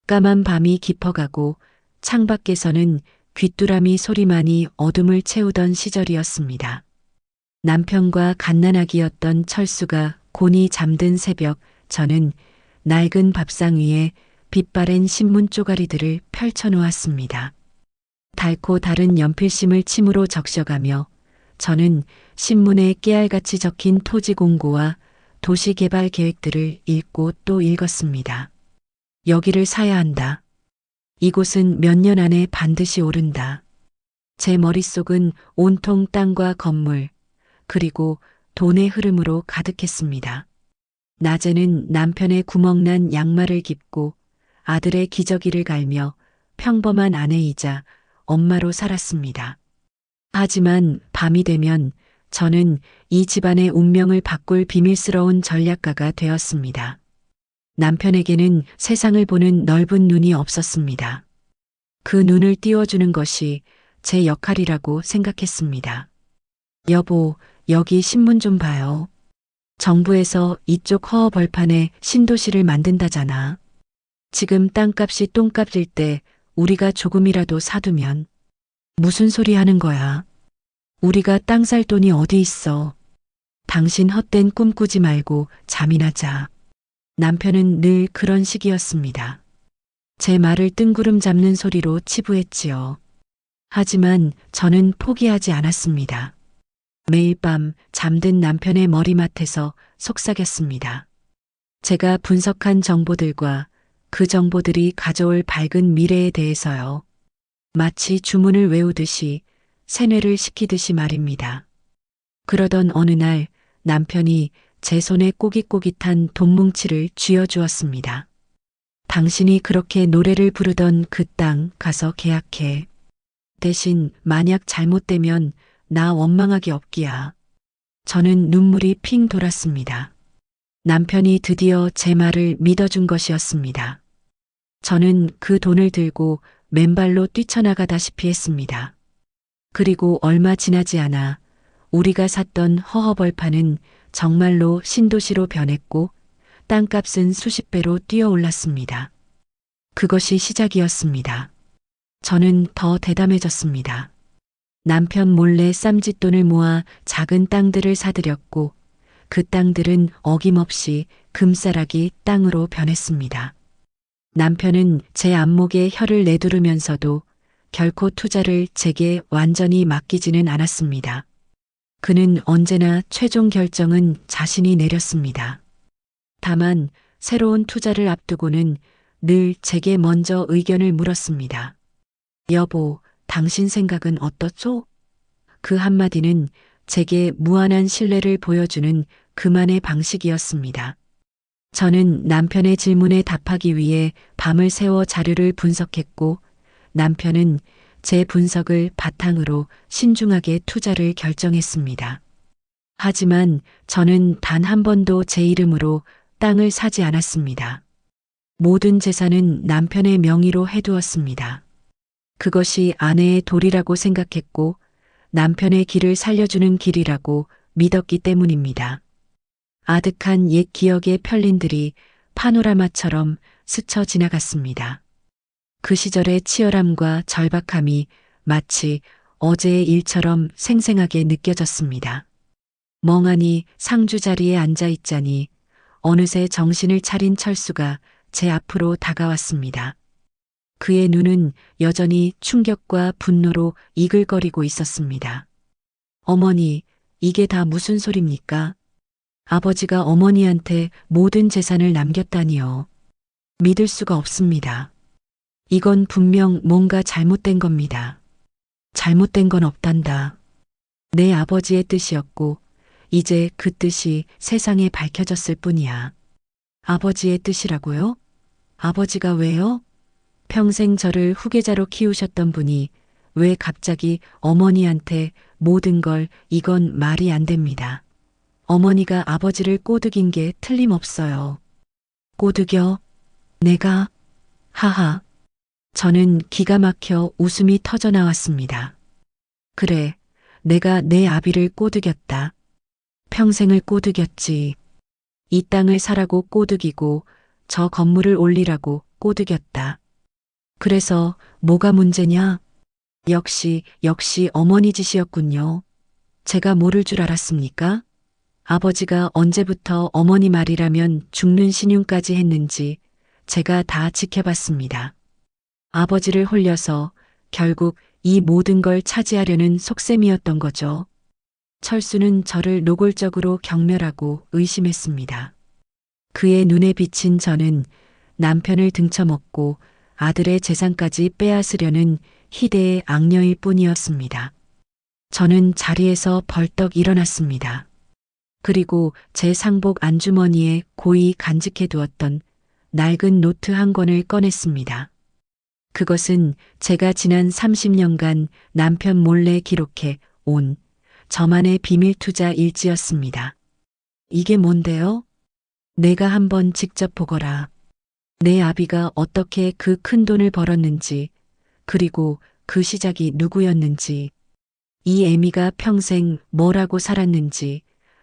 까만 밤이 깊어가고 창밖에서는 귀뚜라미 소리만이 어둠을 채우던 시절이었습니다. 남편과 갓난아기였던 철수가 곤히 잠든 새벽, 저는 낡은 밥상 위에 빛바랜 신문 쪼가리들을 펼쳐놓았습니다. 달고 다른 연필심을 침으로 적셔가며 저는 신문에 깨알같이 적힌 토지 공고와 도시개발 계획들을 읽고 또 읽었습니다. 여기를 사야 한다. 이곳은 몇 년 안에 반드시 오른다. 제 머릿속은 온통 땅과 건물, 그리고 돈의 흐름으로 가득했습니다. 낮에는 남편의 구멍난 양말을 깁고 아들의 기저귀를 갈며 평범한 아내이자 엄마로 살았습니다. 하지만 밤이 되면 저는 이 집안의 운명을 바꿀 비밀스러운 전략가가 되었습니다. 남편에게는 세상을 보는 넓은 눈이 없었습니다. 그 눈을 띄워주는 것이 제 역할이라고 생각했습니다. 여보, 여기 신문 좀 봐요. 정부에서 이쪽 허허 벌판에 신도시를 만든다잖아. 지금 땅값이 똥값일 때 우리가 조금이라도 사두면. 무슨 소리 하는 거야? 우리가 땅 살 돈이 어디 있어. 당신 헛된 꿈 꾸지 말고 잠이나 자. 남편은 늘 그런 식이었습니다. 제 말을 뜬구름 잡는 소리로 치부했지요. 하지만 저는 포기하지 않았습니다. 매일 밤 잠든 남편의 머리맡에서 속삭였습니다. 제가 분석한 정보들과 그 정보들이 가져올 밝은 미래에 대해서요. 마치 주문을 외우듯이 세뇌를 시키듯이 말입니다. 그러던 어느 날 남편이 제 손에 꼬깃꼬깃한 돈뭉치를 쥐어주었습니다. 당신이 그렇게 노래를 부르던 그 땅 가서 계약해. 대신 만약 잘못되면 나 원망하기 없기야. 저는 눈물이 핑 돌았습니다. 남편이 드디어 제 말을 믿어준 것이었습니다. 저는 그 돈을 들고 맨발로 뛰쳐나가다시피 했습니다. 그리고 얼마 지나지 않아 우리가 샀던 허허벌판은 정말로 신도시로 변했고 땅값은 수십 배로 뛰어올랐습니다. 그것이 시작이었습니다. 저는 더 대담해졌습니다. 남편 몰래 쌈짓돈을 모아 작은 땅들을 사들였고 그 땅들은 어김없이 금싸라기 땅으로 변했습니다. 남편은 제 안목에 혀를 내두르면서도 결코 투자를 제게 완전히 맡기지는 않았습니다. 그는 언제나 최종 결정은 자신이 내렸습니다. 다만 새로운 투자를 앞두고는 늘 제게 먼저 의견을 물었습니다. 여보, 당신 생각은 어떻소? 그 한마디는 제게 무한한 신뢰를 보여주는 그만의 방식이었습니다. 저는 남편의 질문에 답하기 위해 밤을 새워 자료를 분석했고 남편은 제 분석을 바탕으로 신중하게 투자를 결정했습니다. 하지만 저는 단 한 번도 제 이름으로 땅을 사지 않았습니다. 모든 재산은 남편의 명의로 해두었습니다. 그것이 아내의 도리라고 생각했고 남편의 길을 살려주는 길이라고 믿었기 때문입니다. 아득한 옛 기억의 편린들이 파노라마처럼 스쳐 지나갔습니다. 그 시절의 치열함과 절박함이 마치 어제의 일처럼 생생하게 느껴졌습니다. 멍하니 상주 자리에 앉아 있자니 어느새 정신을 차린 철수가 제 앞으로 다가왔습니다. 그의 눈은 여전히 충격과 분노로 이글거리고 있었습니다. 어머니, 이게 다 무슨 소립니까? 아버지가 어머니한테 모든 재산을 남겼다니요. 믿을 수가 없습니다. 이건 분명 뭔가 잘못된 겁니다. 잘못된 건 없단다. 내 아버지의 뜻이었고 이제 그 뜻이 세상에 밝혀졌을 뿐이야. 아버지의 뜻이라고요? 아버지가 왜요? 평생 저를 후계자로 키우셨던 분이 왜 갑자기 어머니한테 모든 걸 이건 말이 안 됩니다. 어머니가 아버지를 꼬드긴 게 틀림없어요. 꼬드겨? 내가? 하하. 저는 기가 막혀 웃음이 터져 나왔습니다. 그래, 내가 내 아비를 꼬드겼다. 평생을 꼬드겼지. 이 땅을 사라고 꼬드기고 저 건물을 올리라고 꼬드겼다. 그래서 뭐가 문제냐? 역시 어머니 짓이었군요. 제가 모를 줄 알았습니까? 아버지가 언제부터 어머니 말이라면 죽는 신용까지 했는지 제가 다 지켜봤습니다. 아버지를 홀려서 결국 이 모든 걸 차지하려는 속셈이었던 거죠. 철수는 저를 노골적으로 경멸하고 의심했습니다. 그의 눈에 비친 저는 남편을 등쳐먹고 아들의 재산까지 빼앗으려는 희대의 악녀일 뿐이었습니다. 저는 자리에서 벌떡 일어났습니다. 그리고 제 상복 안주머니에 고이 간직해 두었던 낡은 노트 한 권을 꺼냈습니다. 그것은 제가 지난 30년간 남편 몰래 기록해 온 저만의 비밀 투자 일지였습니다. 이게 뭔데요? 내가 한번 직접 보거라. 내 아비가 어떻게 그 큰 돈을 벌었는지, 그리고 그 시작이 누구였는지, 이 애미가 평생 뭐라고 살았는지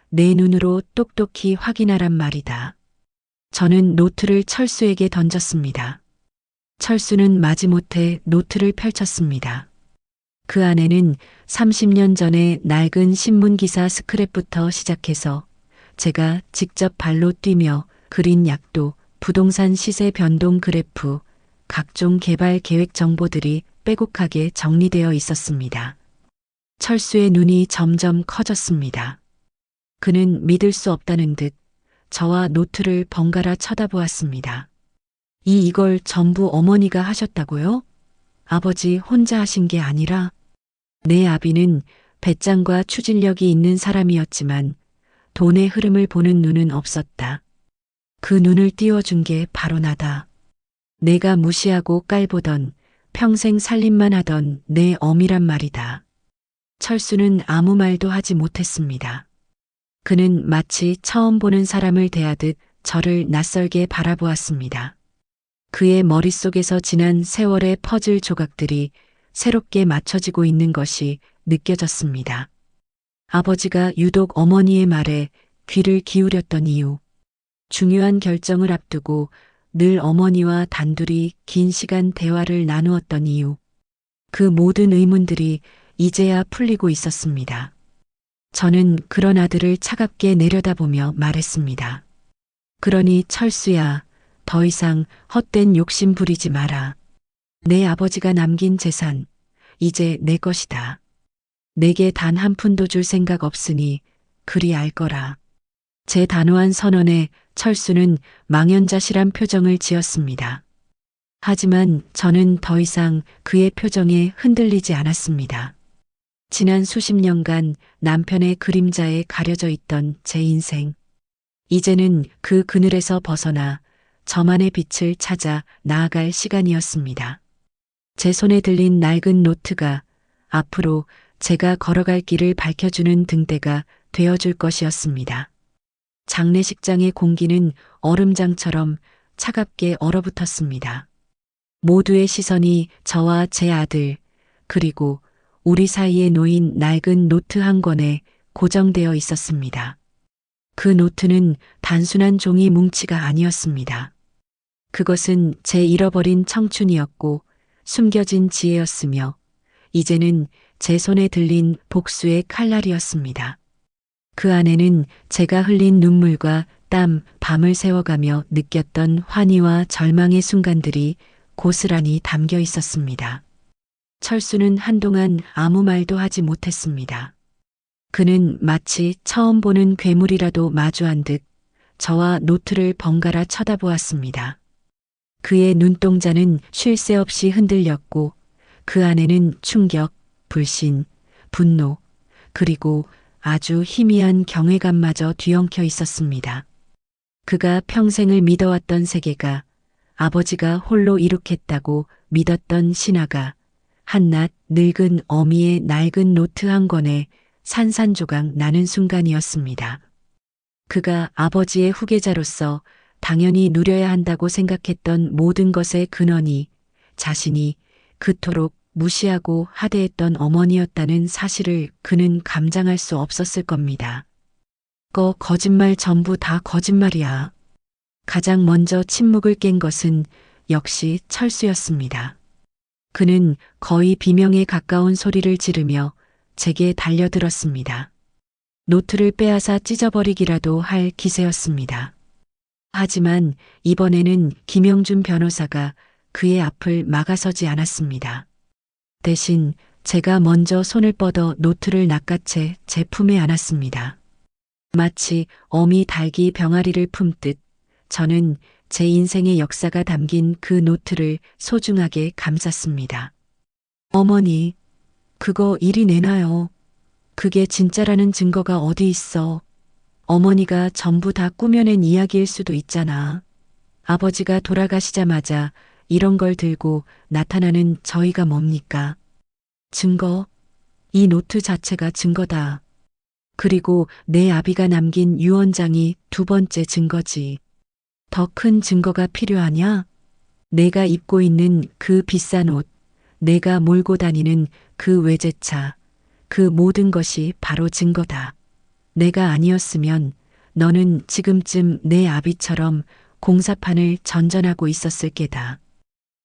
내 눈으로 똑똑히 확인하란 말이다. 저는 노트를 철수에게 던졌습니다. 철수는 마지못해 노트를 펼쳤습니다. 그 안에는 30년 전의 낡은 신문기사 스크랩부터 시작해서 제가 직접 발로 뛰며 그린 약도, 부동산 시세 변동 그래프, 각종 개발 계획 정보들이 빼곡하게 정리되어 있었습니다. 철수의 눈이 점점 커졌습니다. 그는 믿을 수 없다는 듯 저와 노트를 번갈아 쳐다보았습니다. 이걸 전부 어머니가 하셨다고요? 아버지 혼자 하신 게 아니라? 내 아비는 배짱과 추진력이 있는 사람이었지만 돈의 흐름을 보는 눈은 없었다. 그 눈을 띄워준 게 바로 나다. 내가 무시하고 깔보던, 평생 살림만 하던 내 어미란 말이다. 철수는 아무 말도 하지 못했습니다. 그는 마치 처음 보는 사람을 대하듯 저를 낯설게 바라보았습니다. 그의 머릿속에서 지난 세월의 퍼즐 조각들이 새롭게 맞춰지고 있는 것이 느껴졌습니다. 아버지가 유독 어머니의 말에 귀를 기울였던 이유, 중요한 결정을 앞두고 늘 어머니와 단둘이 긴 시간 대화를 나누었던 이유, 그 모든 의문들이 이제야 풀리고 있었습니다. 저는 그런 아들을 차갑게 내려다보며 말했습니다. 그러니 철수야, 더 이상 헛된 욕심 부리지 마라. 내 아버지가 남긴 재산, 이제 내 것이다. 내게 단 한 푼도 줄 생각 없으니 그리 알 거라. 제 단호한 선언에 철수는 망연자실한 표정을 지었습니다. 하지만 저는 더 이상 그의 표정에 흔들리지 않았습니다. 지난 수십 년간 남편의 그림자에 가려져 있던 제 인생. 이제는 그 그늘에서 벗어나 저만의 빛을 찾아 나아갈 시간이었습니다. 제 손에 들린 낡은 노트가 앞으로 제가 걸어갈 길을 밝혀주는 등대가 되어줄 것이었습니다. 장례식장의 공기는 얼음장처럼 차갑게 얼어붙었습니다. 모두의 시선이 저와 제 아들, 그리고 우리 사이에 놓인 낡은 노트 한 권에 고정되어 있었습니다. 그 노트는 단순한 종이 뭉치가 아니었습니다. 그것은 제 잃어버린 청춘이었고 숨겨진 지혜였으며 이제는 제 손에 들린 복수의 칼날이었습니다. 그 안에는 제가 흘린 눈물과 땀, 밤을 새워가며 느꼈던 환희와 절망의 순간들이 고스란히 담겨 있었습니다. 철수는 한동안 아무 말도 하지 못했습니다. 그는 마치 처음 보는 괴물이라도 마주한 듯 저와 노트를 번갈아 쳐다보았습니다. 그의 눈동자는 쉴 새 없이 흔들렸고 그 안에는 충격, 불신, 분노, 그리고 아주 희미한 경외감마저 뒤엉켜 있었습니다. 그가 평생을 믿어왔던 세계가 아버지가 홀로 이룩했다고 믿었던 신화가 한낱 늙은 어미의 낡은 노트 한 권에 산산조각 나는 순간이었습니다. 그가 아버지의 후계자로서 당연히 누려야 한다고 생각했던 모든 것의 근원이 자신이 그토록 무시하고 하대했던 어머니였다는 사실을 그는 감당할 수 없었을 겁니다. 거짓말 전부 다 거짓말이야. 가장 먼저 침묵을 깬 것은 역시 철수였습니다. 그는 거의 비명에 가까운 소리를 지르며 제게 달려들었습니다. 노트를 빼앗아 찢어버리기라도 할 기세였습니다. 하지만 이번에는 김영준 변호사가 그의 앞을 막아서지 않았습니다. 대신 제가 먼저 손을 뻗어 노트를 낚아채 제 품에 안았습니다. 마치 어미 닭이 병아리를 품듯 저는 제 인생의 역사가 담긴 그 노트를 소중하게 감쌌습니다. 어머니, 그거 이리 내놔요. 그게 진짜라는 증거가 어디 있어. 어머니가 전부 다 꾸며낸 이야기일 수도 있잖아. 아버지가 돌아가시자마자 이런 걸 들고 나타나는 저희가 뭡니까? 증거? 이 노트 자체가 증거다. 그리고 내 아비가 남긴 유언장이 두 번째 증거지. 더 큰 증거가 필요하냐? 내가 입고 있는 그 비싼 옷, 내가 몰고 다니는 그 외제차, 그 모든 것이 바로 증거다. 내가 아니었으면 너는 지금쯤 내 아비처럼 공사판을 전전하고 있었을 게다.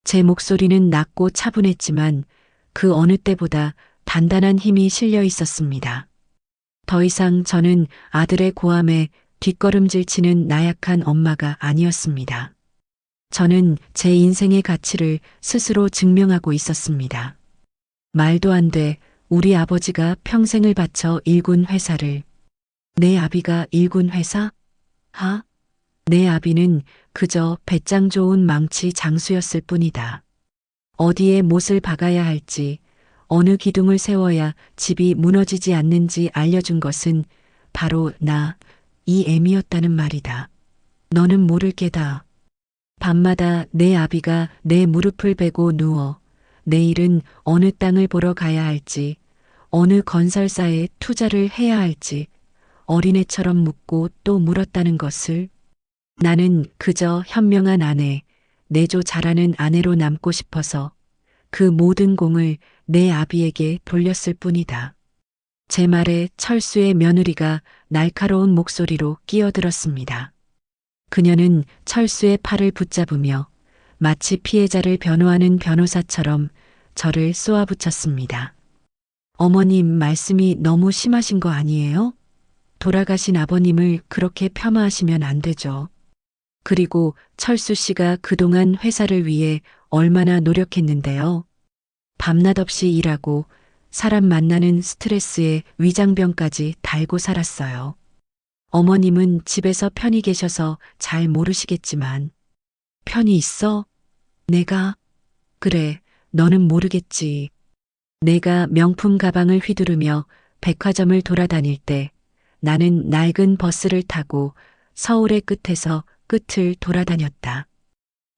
제 목소리는 낮고 차분했지만 그 어느 때보다 단단한 힘이 실려 있었습니다. 더 이상 저는 아들의 고함에 뒷걸음질 치는 나약한 엄마가 아니었습니다. 저는 제 인생의 가치를 스스로 증명하고 있었습니다. 말도 안 돼. 우리 아버지가 평생을 바쳐 일군 회사를. 내 아비가 일군 회사? 내 아비는 그저 배짱 좋은 망치 장수였을 뿐이다. 어디에 못을 박아야 할지, 어느 기둥을 세워야 집이 무너지지 않는지 알려준 것은 바로 이 애미였다는 말이다. 너는 모를 게다. 밤마다 내 아비가 내 무릎을 베고 누워 내일은 어느 땅을 보러 가야 할지, 어느 건설사에 투자를 해야 할지 어린애처럼 묻고 또 물었다는 것을. 나는 그저 현명한 아내, 내조 잘하는 아내로 남고 싶어서 그 모든 공을 내 아비에게 돌렸을 뿐이다. 제 말에 철수의 며느리가 날카로운 목소리로 끼어들었습니다. 그녀는 철수의 팔을 붙잡으며 마치 피해자를 변호하는 변호사처럼 저를 쏘아붙였습니다. 어머님 말씀이 너무 심하신 거 아니에요? 돌아가신 아버님을 그렇게 폄하하시면 안 되죠. 그리고 철수 씨가 그동안 회사를 위해 얼마나 노력했는데요. 밤낮 없이 일하고 사람 만나는 스트레스에 위장병까지 달고 살았어요. 어머님은 집에서 편히 계셔서 잘 모르시겠지만, 편히 있어? 내가? 그래, 너는 모르겠지. 내가 명품 가방을 휘두르며 백화점을 돌아다닐 때 나는 낡은 버스를 타고 서울의 끝에서 끝을 돌아다녔다.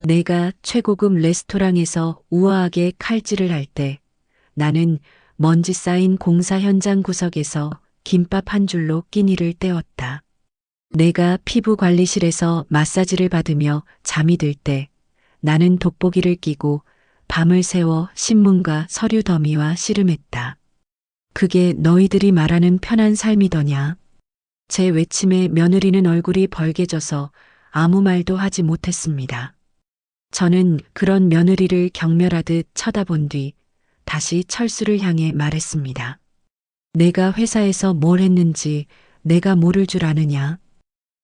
내가 최고급 레스토랑에서 우아하게 칼질을 할 때 나는 먼지 쌓인 공사 현장 구석에서 김밥 한 줄로 끼니를 때웠다. 내가 피부 관리실에서 마사지를 받으며 잠이 들 때 나는 돋보기를 끼고 밤을 새워 신문과 서류 더미와 씨름했다. 그게 너희들이 말하는 편한 삶이더냐? 제 외침에 며느리는 얼굴이 벌개져서 아무 말도 하지 못했습니다. 저는 그런 며느리를 경멸하듯 쳐다본 뒤 다시 철수를 향해 말했습니다. 내가 회사에서 뭘 했는지 내가 모를 줄 아느냐?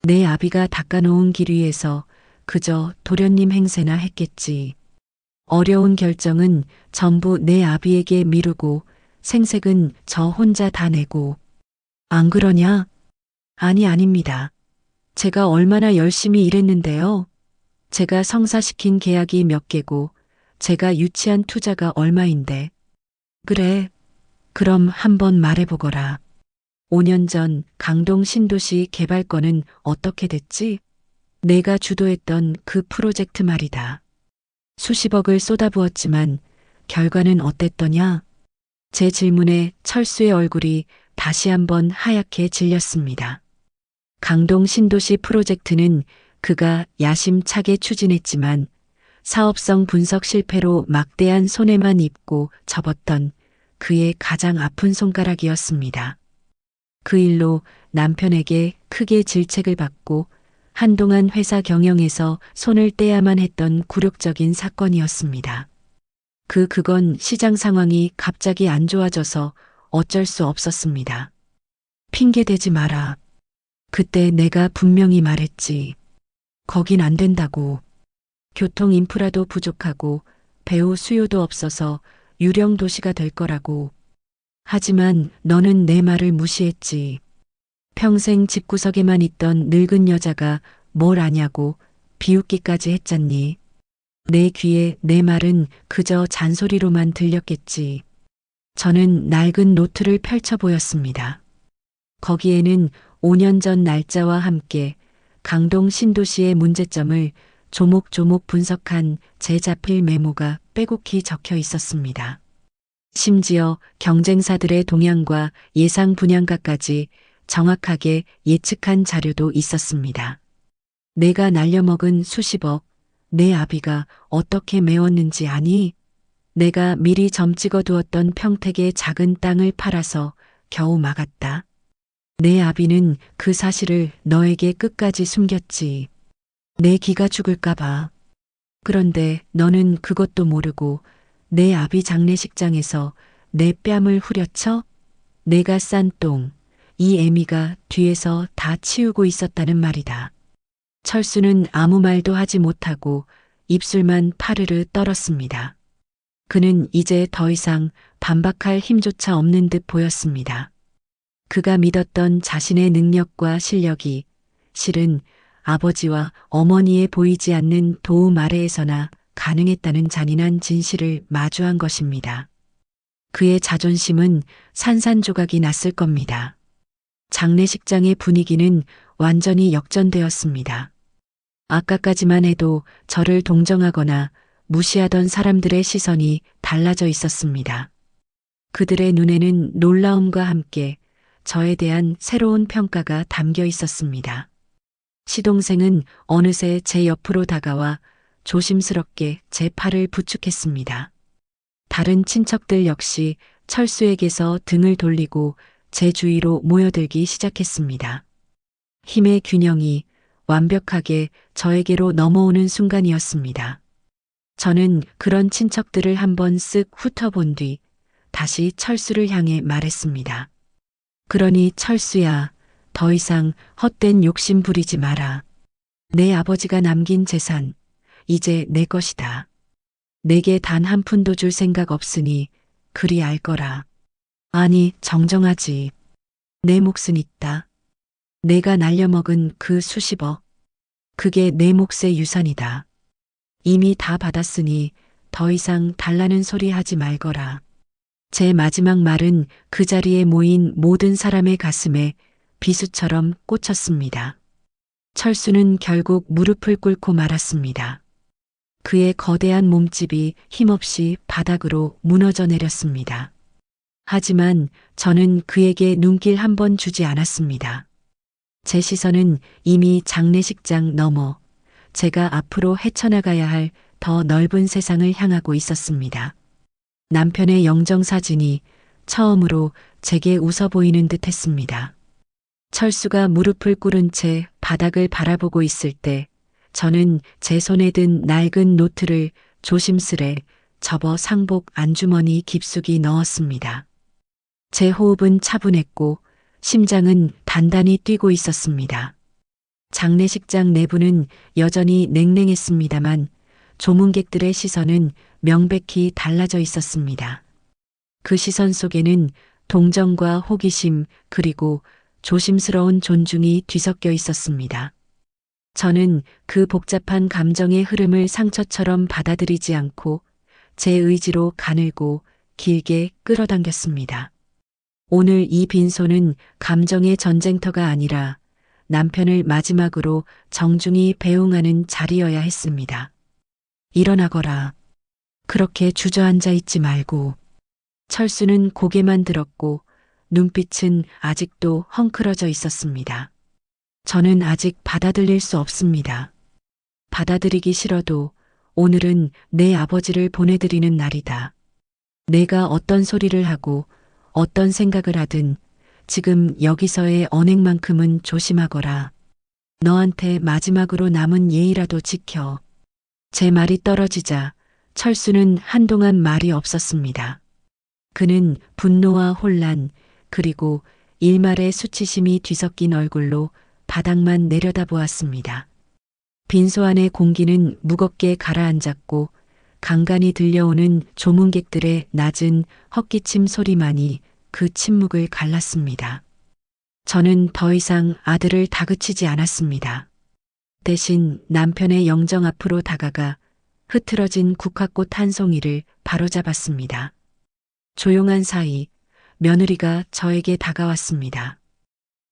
내 아비가 닦아놓은 길 위에서 그저 도련님 행세나 했겠지. 어려운 결정은 전부 내 아비에게 미루고 생색은 저 혼자 다 내고. 안 그러냐? 아니, 아닙니다. 제가 얼마나 열심히 일했는데요. 제가 성사시킨 계약이 몇 개고 제가 유치한 투자가 얼마인데. 그래, 그럼 한번 말해보거라. 5년 전 강동 신도시 개발권은 어떻게 됐지? 내가 주도했던 그 프로젝트 말이다. 수십억을 쏟아부었지만 결과는 어땠더냐? 제 질문에 철수의 얼굴이 다시 한번 하얗게 질렸습니다. 강동 신도시 프로젝트는 그가 야심차게 추진했지만 사업성 분석 실패로 막대한 손해만 입고 접었던 그의 가장 아픈 손가락이었습니다. 그 일로 남편에게 크게 질책을 받고 한동안 회사 경영에서 손을 떼야만 했던 굴욕적인 사건이었습니다. 그건 시장 상황이 갑자기 안 좋아져서 어쩔 수 없었습니다. 핑계대지 마라. 그때 내가 분명히 말했지. 거긴 안 된다고. 교통 인프라도 부족하고 배우 수요도 없어서 유령 도시가 될 거라고. 하지만 너는 내 말을 무시했지. 평생 집구석에만 있던 늙은 여자가 뭘 아냐고 비웃기까지 했잖니. 내 귀에 내 말은 그저 잔소리로만 들렸겠지. 저는 낡은 노트를 펼쳐 보였습니다. 거기에는 5년 전 날짜와 함께 강동 신도시의 문제점을 조목조목 분석한 제 자필 메모가 빼곡히 적혀 있었습니다. 심지어 경쟁사들의 동향과 예상 분양가까지 정확하게 예측한 자료도 있었습니다. 내가 날려먹은 수십억, 내 아비가 어떻게 메웠는지 아니? 내가 미리 점 찍어두었던 평택의 작은 땅을 팔아서 겨우 막았다. 내 아비는 그 사실을 너에게 끝까지 숨겼지. 내 기가 죽을까봐. 그런데 너는 그것도 모르고 내 아비 장례식장에서 내 뺨을 후려쳐? 내가 싼 똥, 이 애미가 뒤에서 다 치우고 있었다는 말이다. 철수는 아무 말도 하지 못하고 입술만 파르르 떨었습니다. 그는 이제 더 이상 반박할 힘조차 없는 듯 보였습니다. 그가 믿었던 자신의 능력과 실력이 실은 아버지와 어머니의 보이지 않는 도움 아래에서나 가능했다는 잔인한 진실을 마주한 것입니다. 그의 자존심은 산산조각이 났을 겁니다. 장례식장의 분위기는 완전히 역전되었습니다. 아까까지만 해도 저를 동정하거나 무시하던 사람들의 시선이 달라져 있었습니다. 그들의 눈에는 놀라움과 함께 저에 대한 새로운 평가가 담겨 있었습니다. 시동생은 어느새 제 옆으로 다가와 조심스럽게 제 팔을 부축했습니다. 다른 친척들 역시 철수에게서 등을 돌리고 제 주위로 모여들기 시작했습니다. 힘의 균형이 완벽하게 저에게로 넘어오는 순간이었습니다. 저는 그런 친척들을 한번 쓱 훑어본 뒤 다시 철수를 향해 말했습니다. 그러니 철수야, 더 이상 헛된 욕심 부리지 마라. 내 아버지가 남긴 재산, 이제 내 것이다. 내게 단 한 푼도 줄 생각 없으니 그리 알 거라. 아니, 정정하지. 내 몫은 있다. 내가 날려먹은 그 수십억. 그게 내 몫의 유산이다. 이미 다 받았으니 더 이상 달라는 소리 하지 말거라. 제 마지막 말은 그 자리에 모인 모든 사람의 가슴에 비수처럼 꽂혔습니다. 철수는 결국 무릎을 꿇고 말았습니다. 그의 거대한 몸집이 힘없이 바닥으로 무너져 내렸습니다. 하지만 저는 그에게 눈길 한 번 주지 않았습니다. 제 시선은 이미 장례식장 너머 제가 앞으로 헤쳐나가야 할 더 넓은 세상을 향하고 있었습니다. 남편의 영정사진이 처음으로 제게 웃어 보이는 듯 했습니다. 철수가 무릎을 꿇은 채 바닥을 바라보고 있을 때 저는 제 손에 든 낡은 노트를 조심스레 접어 상복 안주머니 깊숙이 넣었습니다. 제 호흡은 차분했고 심장은 단단히 뛰고 있었습니다. 장례식장 내부는 여전히 냉랭했습니다만 조문객들의 시선은 명백히 달라져 있었습니다. 그 시선 속에는 동정과 호기심 그리고 조심스러운 존중이 뒤섞여 있었습니다. 저는 그 복잡한 감정의 흐름을 상처처럼 받아들이지 않고 제 의지로 가늘고 길게 끌어당겼습니다. 오늘 이 빈소는 감정의 전쟁터가 아니라 남편을 마지막으로 정중히 배웅하는 자리여야 했습니다. 일어나거라. 그렇게 주저앉아 있지 말고. 철수는 고개만 들었고 눈빛은 아직도 헝클어져 있었습니다. 저는 아직 받아들일 수 없습니다. 받아들이기 싫어도 오늘은 내 아버지를 보내드리는 날이다. 내가 어떤 소리를 하고 어떤 생각을 하든 지금 여기서의 언행만큼은 조심하거라. 너한테 마지막으로 남은 예의라도 지켜. 제 말이 떨어지자 철수는 한동안 말이 없었습니다. 그는 분노와 혼란 그리고 일말의 수치심이 뒤섞인 얼굴로 바닥만 내려다보았습니다. 빈소 안의 공기는 무겁게 가라앉았고 간간히 들려오는 조문객들의 낮은 헛기침 소리만이 그 침묵을 갈랐습니다. 저는 더 이상 아들을 다그치지 않았습니다. 대신 남편의 영정 앞으로 다가가 흐트러진 국화꽃 한 송이를 바로잡았습니다. 조용한 사이 며느리가 저에게 다가왔습니다.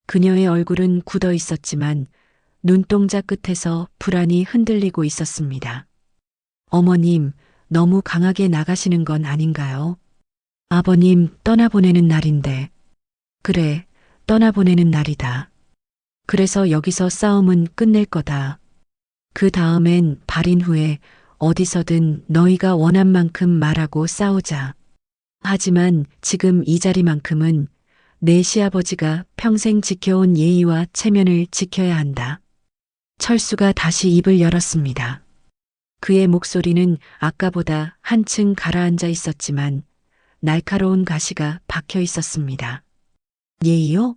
그녀의 얼굴은 굳어 있었지만 눈동자 끝에서 불안이 흔들리고 있었습니다. 어머님, 너무 강하게 나가시는 건 아닌가요? 아버님 떠나보내는 날인데. 그래, 떠나보내는 날이다. 그래서 여기서 싸움은 끝낼 거다. 그 다음엔 발인 후에 어디서든 너희가 원한 만큼 말하고 싸우자. 하지만 지금 이 자리만큼은 내 시아버지가 평생 지켜온 예의와 체면을 지켜야 한다. 철수가 다시 입을 열었습니다. 그의 목소리는 아까보다 한층 가라앉아 있었지만 날카로운 가시가 박혀 있었습니다. 예의요?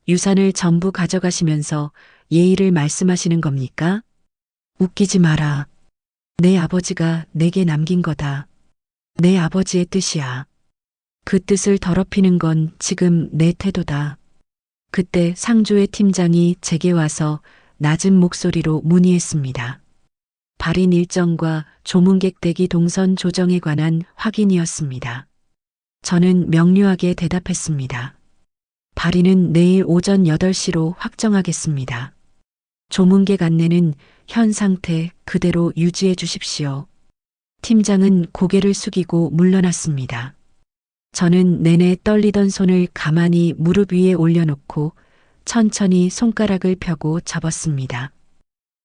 유산을 전부 가져가시면서 예의를 말씀하시는 겁니까? 웃기지 마라. 내 아버지가 내게 남긴 거다. 내 아버지의 뜻이야. 그 뜻을 더럽히는 건 지금 내 태도다. 그때 상조의 팀장이 제게 와서 낮은 목소리로 문의했습니다. 발인 일정과 조문객 대기 동선 조정에 관한 확인이었습니다. 저는 명료하게 대답했습니다. 발인은 내일 오전 8시로 확정하겠습니다. 조문객 안내는 현 상태 그대로 유지해 주십시오. 팀장은 고개를 숙이고 물러났습니다. 저는 내내 떨리던 손을 가만히 무릎 위에 올려놓고 천천히 손가락을 펴고 접었습니다.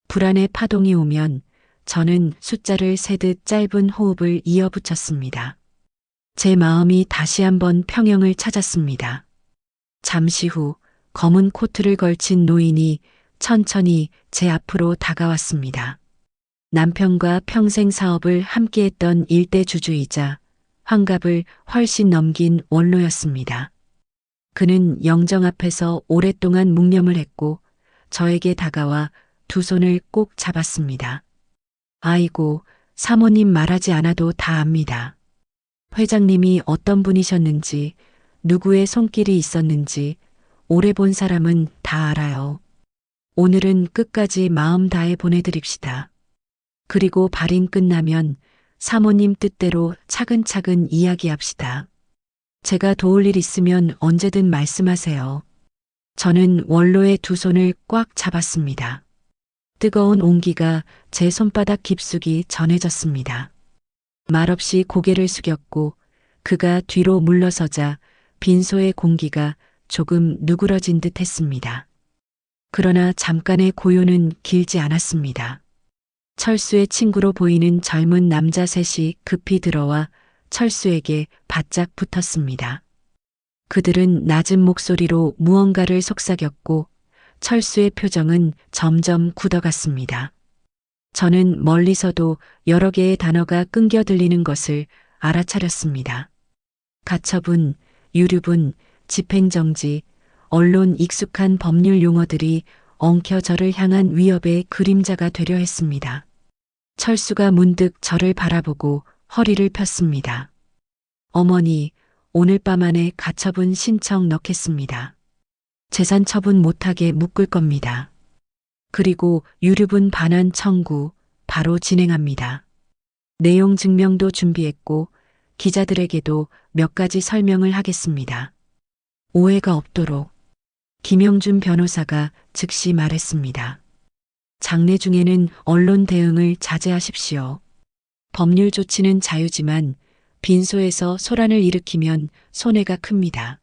불안의 파동이 오면 저는 숫자를 세듯 짧은 호흡을 이어붙였습니다. 제 마음이 다시 한번 평형을 찾았습니다. 잠시 후 검은 코트를 걸친 노인이 천천히 제 앞으로 다가왔습니다. 남편과 평생 사업을 함께했던 일대 주주이자 환갑을 훨씬 넘긴 원로였습니다. 그는 영정 앞에서 오랫동안 묵념을 했고 저에게 다가와 두 손을 꼭 잡았습니다. 아이고, 사모님 말하지 않아도 다 압니다. 회장님이 어떤 분이셨는지, 누구의 손길이 있었는지, 오래 본 사람은 다 알아요. 오늘은 끝까지 마음 다해 보내드립시다. 그리고 발인 끝나면 사모님 뜻대로 차근차근 이야기합시다. 제가 도울 일 있으면 언제든 말씀하세요. 저는 원로의 두 손을 꽉 잡았습니다. 뜨거운 온기가 제 손바닥 깊숙이 전해졌습니다. 말없이 고개를 숙였고 그가 뒤로 물러서자 빈소의 공기가 조금 누그러진 듯 했습니다. 그러나 잠깐의 고요는 길지 않았습니다. 철수의 친구로 보이는 젊은 남자 셋이 급히 들어와 철수에게 바짝 붙었습니다. 그들은 낮은 목소리로 무언가를 속삭였고 철수의 표정은 점점 굳어갔습니다. 저는 멀리서도 여러 개의 단어가 끊겨 들리는 것을 알아차렸습니다. 가처분, 유류분, 집행정지, 언론 익숙한 법률 용어들이 엉켜 저를 향한 위협의 그림자가 되려 했습니다. 철수가 문득 저를 바라보고 허리를 폈습니다. 어머니, 오늘 밤 안에 가처분 신청 넣겠습니다. 재산 처분 못하게 묶을 겁니다. 그리고 유류분 반환 청구 바로 진행합니다. 내용 증명도 준비했고 기자들에게도 몇 가지 설명을 하겠습니다. 오해가 없도록 김영준 변호사가 즉시 말했습니다. 장례 중에는 언론 대응을 자제하십시오. 법률 조치는 자유지만 빈소에서 소란을 일으키면 손해가 큽니다.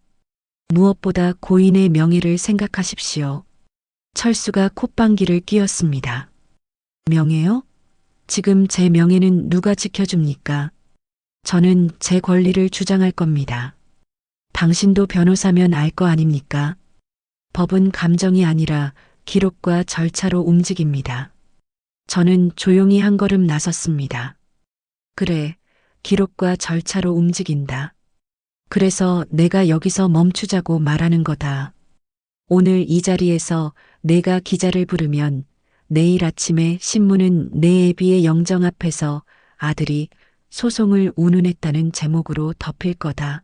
무엇보다 고인의 명예를 생각하십시오. 철수가 콧방귀를 뀌었습니다. 명예요? 지금 제 명예는 누가 지켜줍니까? 저는 제 권리를 주장할 겁니다. 당신도 변호사면 알 거 아닙니까? 법은 감정이 아니라 기록과 절차로 움직입니다. 저는 조용히 한 걸음 나섰습니다. 그래, 기록과 절차로 움직인다. 그래서 내가 여기서 멈추자고 말하는 거다. 오늘 이 자리에서 내가 기자를 부르면 내일 아침에 신문은 내 애비의 영정 앞에서 아들이 소송을 운운했다는 제목으로 덮일 거다.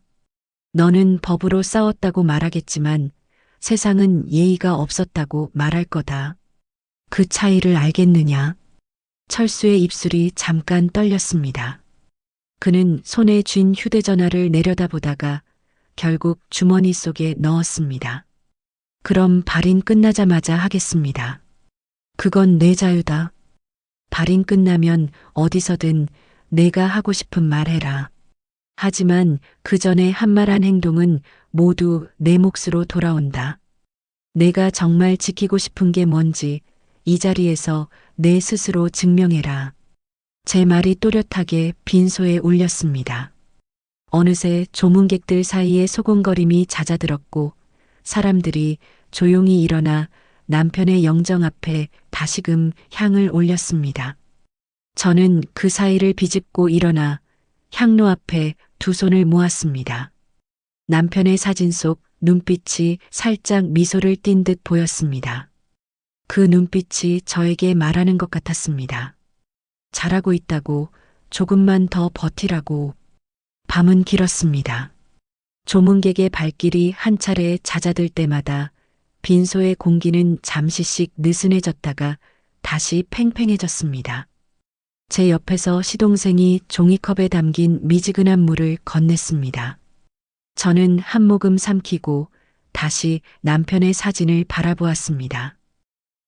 너는 법으로 싸웠다고 말하겠지만 세상은 예의가 없었다고 말할 거다. 그 차이를 알겠느냐? 철수의 입술이 잠깐 떨렸습니다. 그는 손에 쥔 휴대전화를 내려다보다가 결국 주머니 속에 넣었습니다. 그럼 발인 끝나자마자 하겠습니다. 그건 내 자유다. 발인 끝나면 어디서든 내가 하고 싶은 말 해라. 하지만 그 전에 한 말 한 행동은 모두 내 몫으로 돌아온다. 내가 정말 지키고 싶은 게 뭔지 이 자리에서 내 스스로 증명해라. 제 말이 또렷하게 빈소에 울렸습니다. 어느새 조문객들 사이에 소곤거림이 잦아들었고 사람들이 조용히 일어나 남편의 영정 앞에 다시금 향을 올렸습니다. 저는 그 사이를 비집고 일어나 향로 앞에 두 손을 모았습니다. 남편의 사진 속 눈빛이 살짝 미소를 띤 듯 보였습니다. 그 눈빛이 저에게 말하는 것 같았습니다. 잘하고 있다고, 조금만 더 버티라고. 밤은 길었습니다. 조문객의 발길이 한 차례 잦아들 때마다 빈소의 공기는 잠시씩 느슨해졌다가 다시 팽팽해졌습니다. 제 옆에서 시동생이 종이컵에 담긴 미지근한 물을 건넸습니다. 저는 한 모금 삼키고 다시 남편의 사진을 바라보았습니다.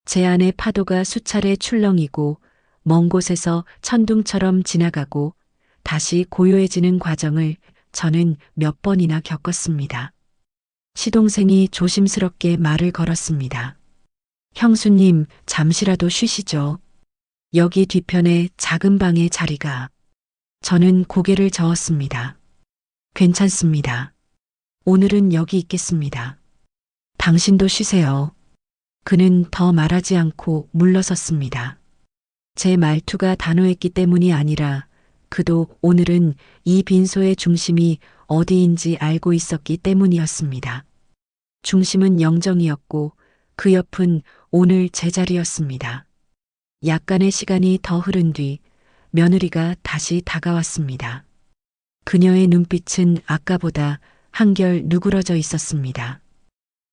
제 안의 파도가 수차례 출렁이고 먼 곳에서 천둥처럼 지나가고 다시 고요해지는 과정을 저는 몇 번이나 겪었습니다. 시동생이 조심스럽게 말을 걸었습니다. 형수님, 잠시라도 쉬시죠. 여기 뒤편에 작은 방에 자리가. 저는 고개를 저었습니다. 괜찮습니다. 오늘은 여기 있겠습니다. 당신도 쉬세요. 그는 더 말하지 않고 물러섰습니다. 제 말투가 단호했기 때문이 아니라 그도 오늘은 이 빈소의 중심이 어디인지 알고 있었기 때문이었습니다. 중심은 영정이었고 그 옆은 오늘 제자리였습니다. 약간의 시간이 더 흐른 뒤 며느리가 다시 다가왔습니다. 그녀의 눈빛은 아까보다 한결 누그러져 있었습니다.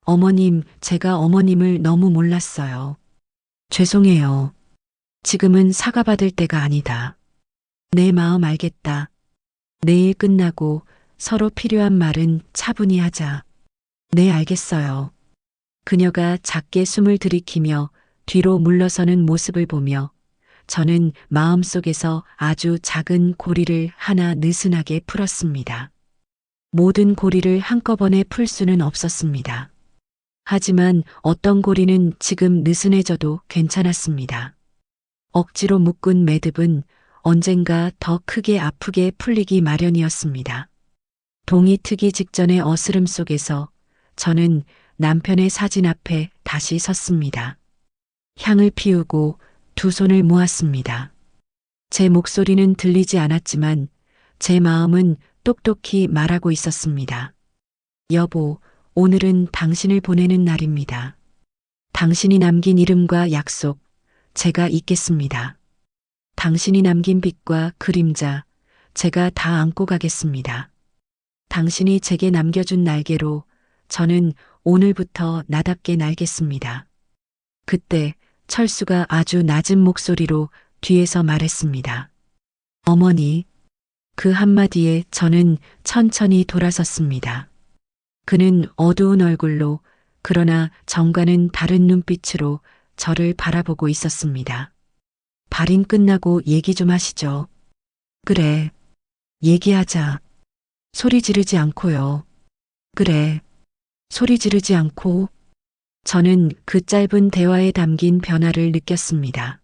어머님, 제가 어머님을 너무 몰랐어요. 죄송해요. 지금은 사과받을 때가 아니다. 내 마음 알겠다. 내일 끝나고 서로 필요한 말은 차분히 하자. 네, 알겠어요. 그녀가 작게 숨을 들이키며 뒤로 물러서는 모습을 보며 저는 마음속에서 아주 작은 고리를 하나 느슨하게 풀었습니다. 모든 고리를 한꺼번에 풀 수는 없었습니다. 하지만 어떤 고리는 지금 느슨해져도 괜찮았습니다. 억지로 묶은 매듭은 언젠가 더 크게 아프게 풀리기 마련이었습니다. 동이 트기 직전의 어스름 속에서 저는 남편의 사진 앞에 다시 섰습니다. 향을 피우고 두 손을 모았습니다. 제 목소리는 들리지 않았지만 제 마음은 똑똑히 말하고 있었습니다. 여보, 오늘은 당신을 보내는 날입니다. 당신이 남긴 이름과 약속, 제가 잊겠습니다. 당신이 남긴 빛과 그림자, 제가 다 안고 가겠습니다. 당신이 제게 남겨준 날개로 저는 오늘부터 나답게 날겠습니다. 그때 철수가 아주 낮은 목소리로 뒤에서 말했습니다. 어머니. 그 한마디에 저는 천천히 돌아섰습니다. 그는 어두운 얼굴로 그러나 정과는 다른 눈빛으로 저를 바라보고 있었습니다. 발인 끝나고 얘기 좀 하시죠. 그래. 얘기하자. 소리 지르지 않고요. 그래. 소리 지르지 않고. 저는 그 짧은 대화에 담긴 변화를 느꼈습니다.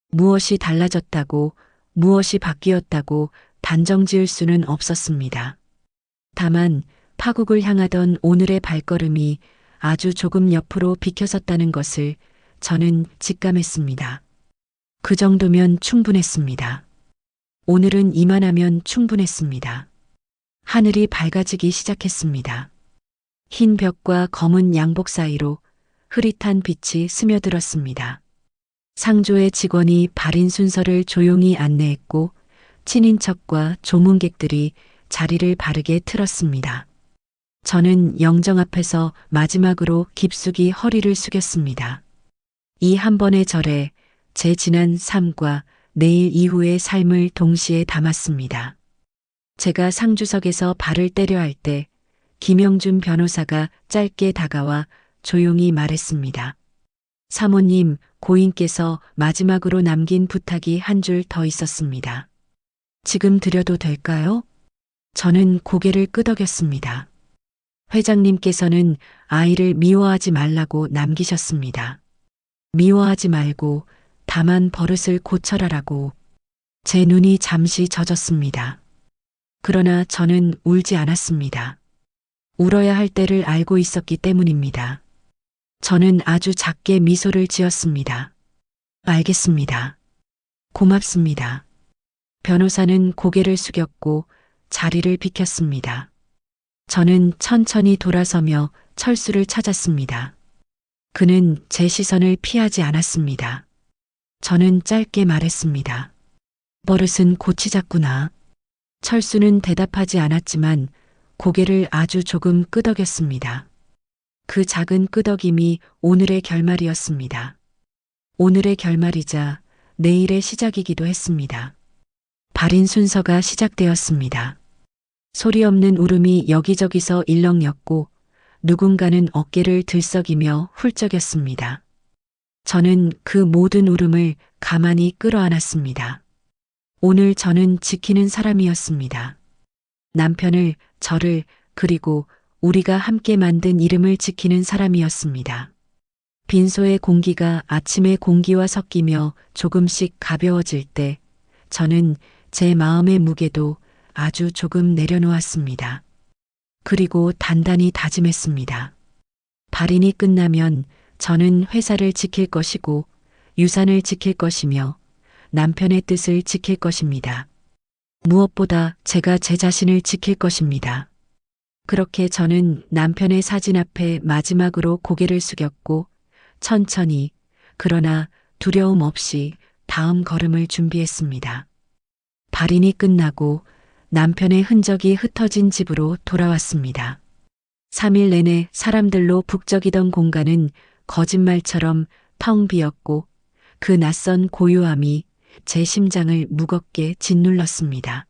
무엇이 달라졌다고, 무엇이 바뀌었다고 단정 지을 수는 없었습니다. 다만 파국을 향하던 오늘의 발걸음이 아주 조금 옆으로 비켜섰다는 것을 저는 직감했습니다. 그 정도면 충분했습니다. 오늘은 이만하면 충분했습니다. 하늘이 밝아지기 시작했습니다. 흰 벽과 검은 양복 사이로 흐릿한 빛이 스며들었습니다. 상조의 직원이 발인 순서를 조용히 안내했고 친인척과 조문객들이 자리를 바르게 틀었습니다. 저는 영정 앞에서 마지막으로 깊숙이 허리를 숙였습니다. 이 한 번의 절에 제 지난 삶과 내일 이후의 삶을 동시에 담았습니다. 제가 상주석에서 발을 떼려 할 때 김영준 변호사가 짧게 다가와 조용히 말했습니다. 사모님, 고인께서 마지막으로 남긴 부탁이 한 줄 더 있었습니다. 지금 드려도 될까요? 저는 고개를 끄덕였습니다. 회장님께서는 아이를 미워하지 말라고 남기셨습니다. 미워하지 말고 다만 버릇을 고쳐라라고. 제 눈이 잠시 젖었습니다. 그러나 저는 울지 않았습니다. 울어야 할 때를 알고 있었기 때문입니다. 저는 아주 작게 미소를 지었습니다. 알겠습니다. 고맙습니다. 변호사는 고개를 숙였고 자리를 비켰습니다. 저는 천천히 돌아서며 철수를 찾았습니다. 그는 제 시선을 피하지 않았습니다. 저는 짧게 말했습니다. 버릇은 고치자꾸나. 철수는 대답하지 않았지만 고개를 아주 조금 끄덕였습니다. 그 작은 끄덕임이 오늘의 결말이었습니다. 오늘의 결말이자 내일의 시작이기도 했습니다. 발인 순서가 시작되었습니다. 소리 없는 울음이 여기저기서 일렁였고 누군가는 어깨를 들썩이며 훌쩍였습니다. 저는 그 모든 울음을 가만히 끌어안았습니다. 오늘 저는 지키는 사람이었습니다. 남편을, 저를, 그리고 우리가 함께 만든 이름을 지키는 사람이었습니다. 빈소의 공기가 아침의 공기와 섞이며 조금씩 가벼워질 때 저는 제 마음의 무게도 아주 조금 내려놓았습니다. 그리고 단단히 다짐했습니다. 발인이 끝나면 저는 회사를 지킬 것이고 유산을 지킬 것이며 남편의 뜻을 지킬 것입니다. 무엇보다 제가 제 자신을 지킬 것입니다. 그렇게 저는 남편의 사진 앞에 마지막으로 고개를 숙였고 천천히 그러나 두려움 없이 다음 걸음을 준비했습니다. 발인이 끝나고 남편의 흔적이 흩어진 집으로 돌아왔습니다. 3일 내내 사람들로 북적이던 공간은 거짓말처럼 텅 비었고 그 낯선 고요함이 제 심장을 무겁게 짓눌렀습니다.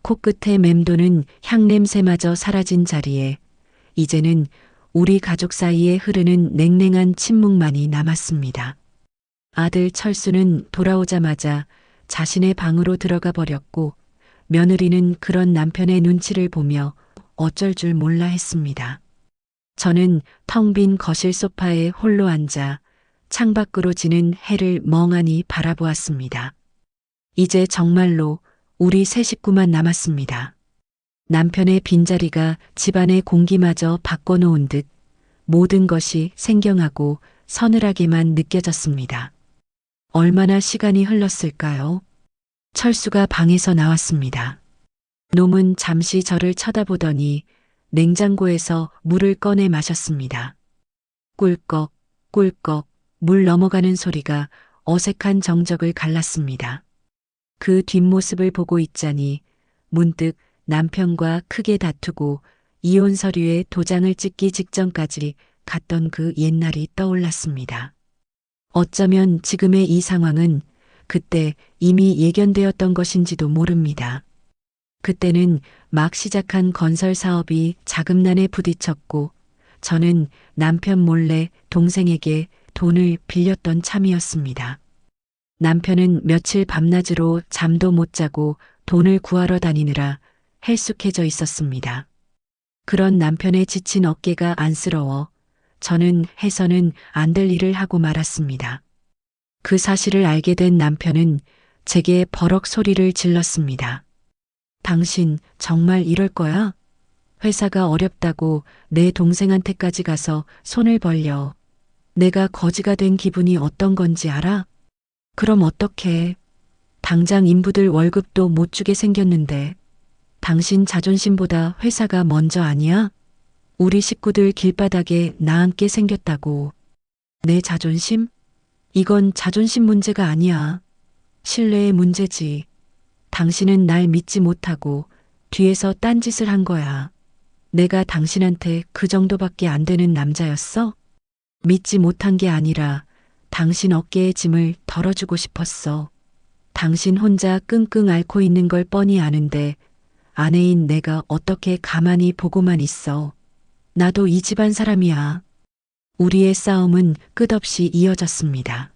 코끝에 맴도는 향냄새마저 사라진 자리에 이제는 우리 가족 사이에 흐르는 냉랭한 침묵만이 남았습니다. 아들 철수는 돌아오자마자 자신의 방으로 들어가 버렸고 며느리는 그런 남편의 눈치를 보며 어쩔 줄 몰라 했습니다. 저는 텅 빈 거실 소파에 홀로 앉아 창밖으로 지는 해를 멍하니 바라보았습니다. 이제 정말로 우리 세 식구만 남았습니다. 남편의 빈자리가 집안의 공기마저 바꿔놓은 듯 모든 것이 생경하고 서늘하게만 느껴졌습니다. 얼마나 시간이 흘렀을까요? 철수가 방에서 나왔습니다. 놈은 잠시 저를 쳐다보더니 냉장고에서 물을 꺼내 마셨습니다. 꿀꺽, 꿀꺽 물 넘어가는 소리가 어색한 정적을 갈랐습니다. 그 뒷모습을 보고 있자니 문득 남편과 크게 다투고 이혼 서류에 도장을 찍기 직전까지 갔던 그 옛날이 떠올랐습니다. 어쩌면 지금의 이 상황은 그때 이미 예견되었던 것인지도 모릅니다. 그때는 막 시작한 건설 사업이 자금난에 부딪혔고 저는 남편 몰래 동생에게 돈을 빌렸던 참이었습니다. 남편은 며칠 밤낮으로 잠도 못 자고 돈을 구하러 다니느라 헬쑥해져 있었습니다. 그런 남편의 지친 어깨가 안쓰러워 저는 해서는 안 될 일을 하고 말았습니다. 그 사실을 알게 된 남편은 제게 버럭 소리를 질렀습니다. 당신 정말 이럴 거야? 회사가 어렵다고 내 동생한테까지 가서 손을 벌려. 내가 거지가 된 기분이 어떤 건지 알아? 그럼 어떡해. 당장 인부들 월급도 못 주게 생겼는데 당신 자존심보다 회사가 먼저 아니야? 우리 식구들 길바닥에 나앉게 생겼다고. 내 자존심? 이건 자존심 문제가 아니야. 신뢰의 문제지. 당신은 날 믿지 못하고 뒤에서 딴짓을 한 거야. 내가 당신한테 그 정도밖에 안 되는 남자였어? 믿지 못한 게 아니라 당신 어깨의 짐을 덜어주고 싶었어. 당신 혼자 끙끙 앓고 있는 걸 뻔히 아는데 아내인 내가 어떻게 가만히 보고만 있어. 나도 이 집안 사람이야. 우리의 싸움은 끝없이 이어졌습니다.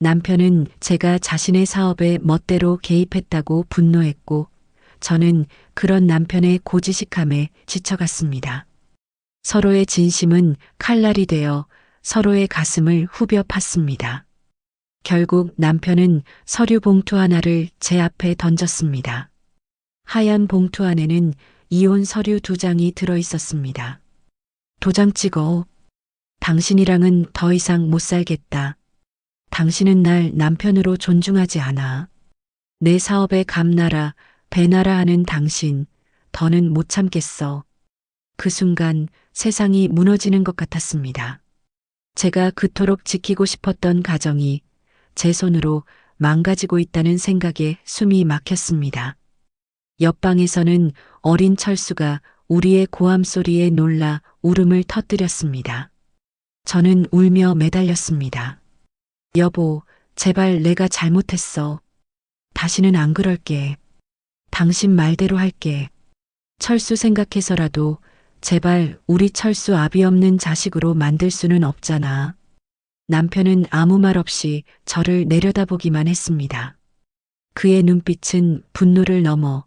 남편은 제가 자신의 사업에 멋대로 개입했다고 분노했고 저는 그런 남편의 고지식함에 지쳐갔습니다. 서로의 진심은 칼날이 되어 서로의 가슴을 후벼 팠습니다. 결국 남편은 서류 봉투 하나를 제 앞에 던졌습니다. 하얀 봉투 안에는 이혼 서류 2장이 들어 있었습니다. 도장 찍어. 당신이랑은 더 이상 못 살겠다. 당신은 날 남편으로 존중하지 않아. 내 사업에 감나라, 배나라 하는 당신, 더는 못 참겠어. 그 순간 세상이 무너지는 것 같았습니다. 제가 그토록 지키고 싶었던 가정이 제 손으로 망가지고 있다는 생각에 숨이 막혔습니다. 옆방에서는 어린 철수가 우리의 고함 소리에 놀라 울음을 터뜨렸습니다. 저는 울며 매달렸습니다. 여보, 제발 내가 잘못했어. 다시는 안 그럴게. 당신 말대로 할게. 철수 생각해서라도 제발 우리 철수 아비 없는 자식으로 만들 수는 없잖아. 남편은 아무 말 없이 저를 내려다보기만 했습니다. 그의 눈빛은 분노를 넘어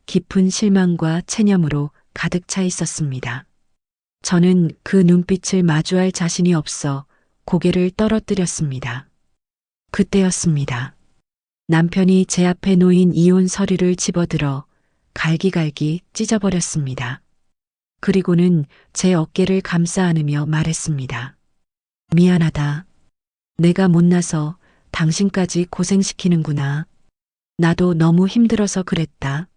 깊은 실망과 체념으로 가득 차 있었습니다. 저는 그 눈빛을 마주할 자신이 없어 고개를 떨어뜨렸습니다. 그때였습니다. 남편이 제 앞에 놓인 이혼 서류를 집어들어 갈기갈기 찢어버렸습니다. 그리고는 제 어깨를 감싸 안으며 말했습니다. 미안하다. 내가 못나서 당신까지 고생시키는구나. 나도 너무 힘들어서 그랬다.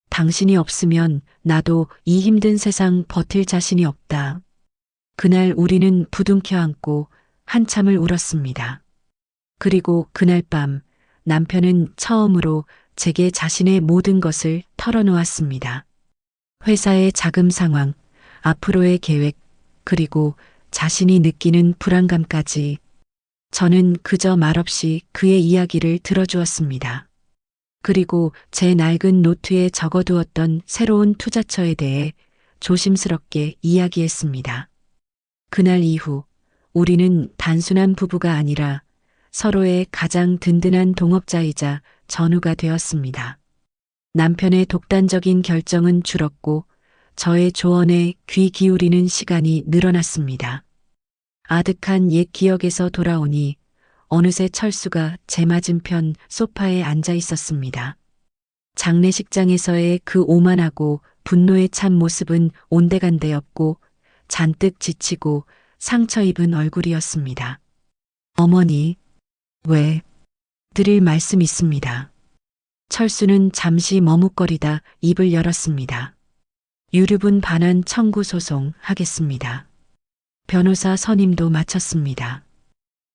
당신이 없으면 나도 이 힘든 세상 버틸 자신이 없다. 그날 우리는 부둥켜 안고 한참을 울었습니다. 그리고 그날 밤 남편은 처음으로 제게 자신의 모든 것을 털어놓았습니다. 회사의 자금 상황, 앞으로의 계획, 그리고 자신이 느끼는 불안감까지. 저는 그저 말없이 그의 이야기를 들어주었습니다. 그리고 제 낡은 노트에 적어두었던 새로운 투자처에 대해 조심스럽게 이야기했습니다. 그날 이후 우리는 단순한 부부가 아니라 서로의 가장 든든한 동업자이자 전우가 되었습니다. 남편의 독단적인 결정은 줄었고 저의 조언에 귀 기울이는 시간이 늘어났습니다. 아득한 옛 기억에서 돌아오니 어느새 철수가 제 맞은편 소파에 앉아 있었습니다. 장례식장에서의 그 오만하고 분노에 찬 모습은 온데간데없고 잔뜩 지치고 상처 입은 얼굴이었습니다. 어머니, 왜? 드릴 말씀 있습니다. 철수는 잠시 머뭇거리다 입을 열었습니다. 유류분 반환 청구 소송 하겠습니다. 변호사 선임도 마쳤습니다.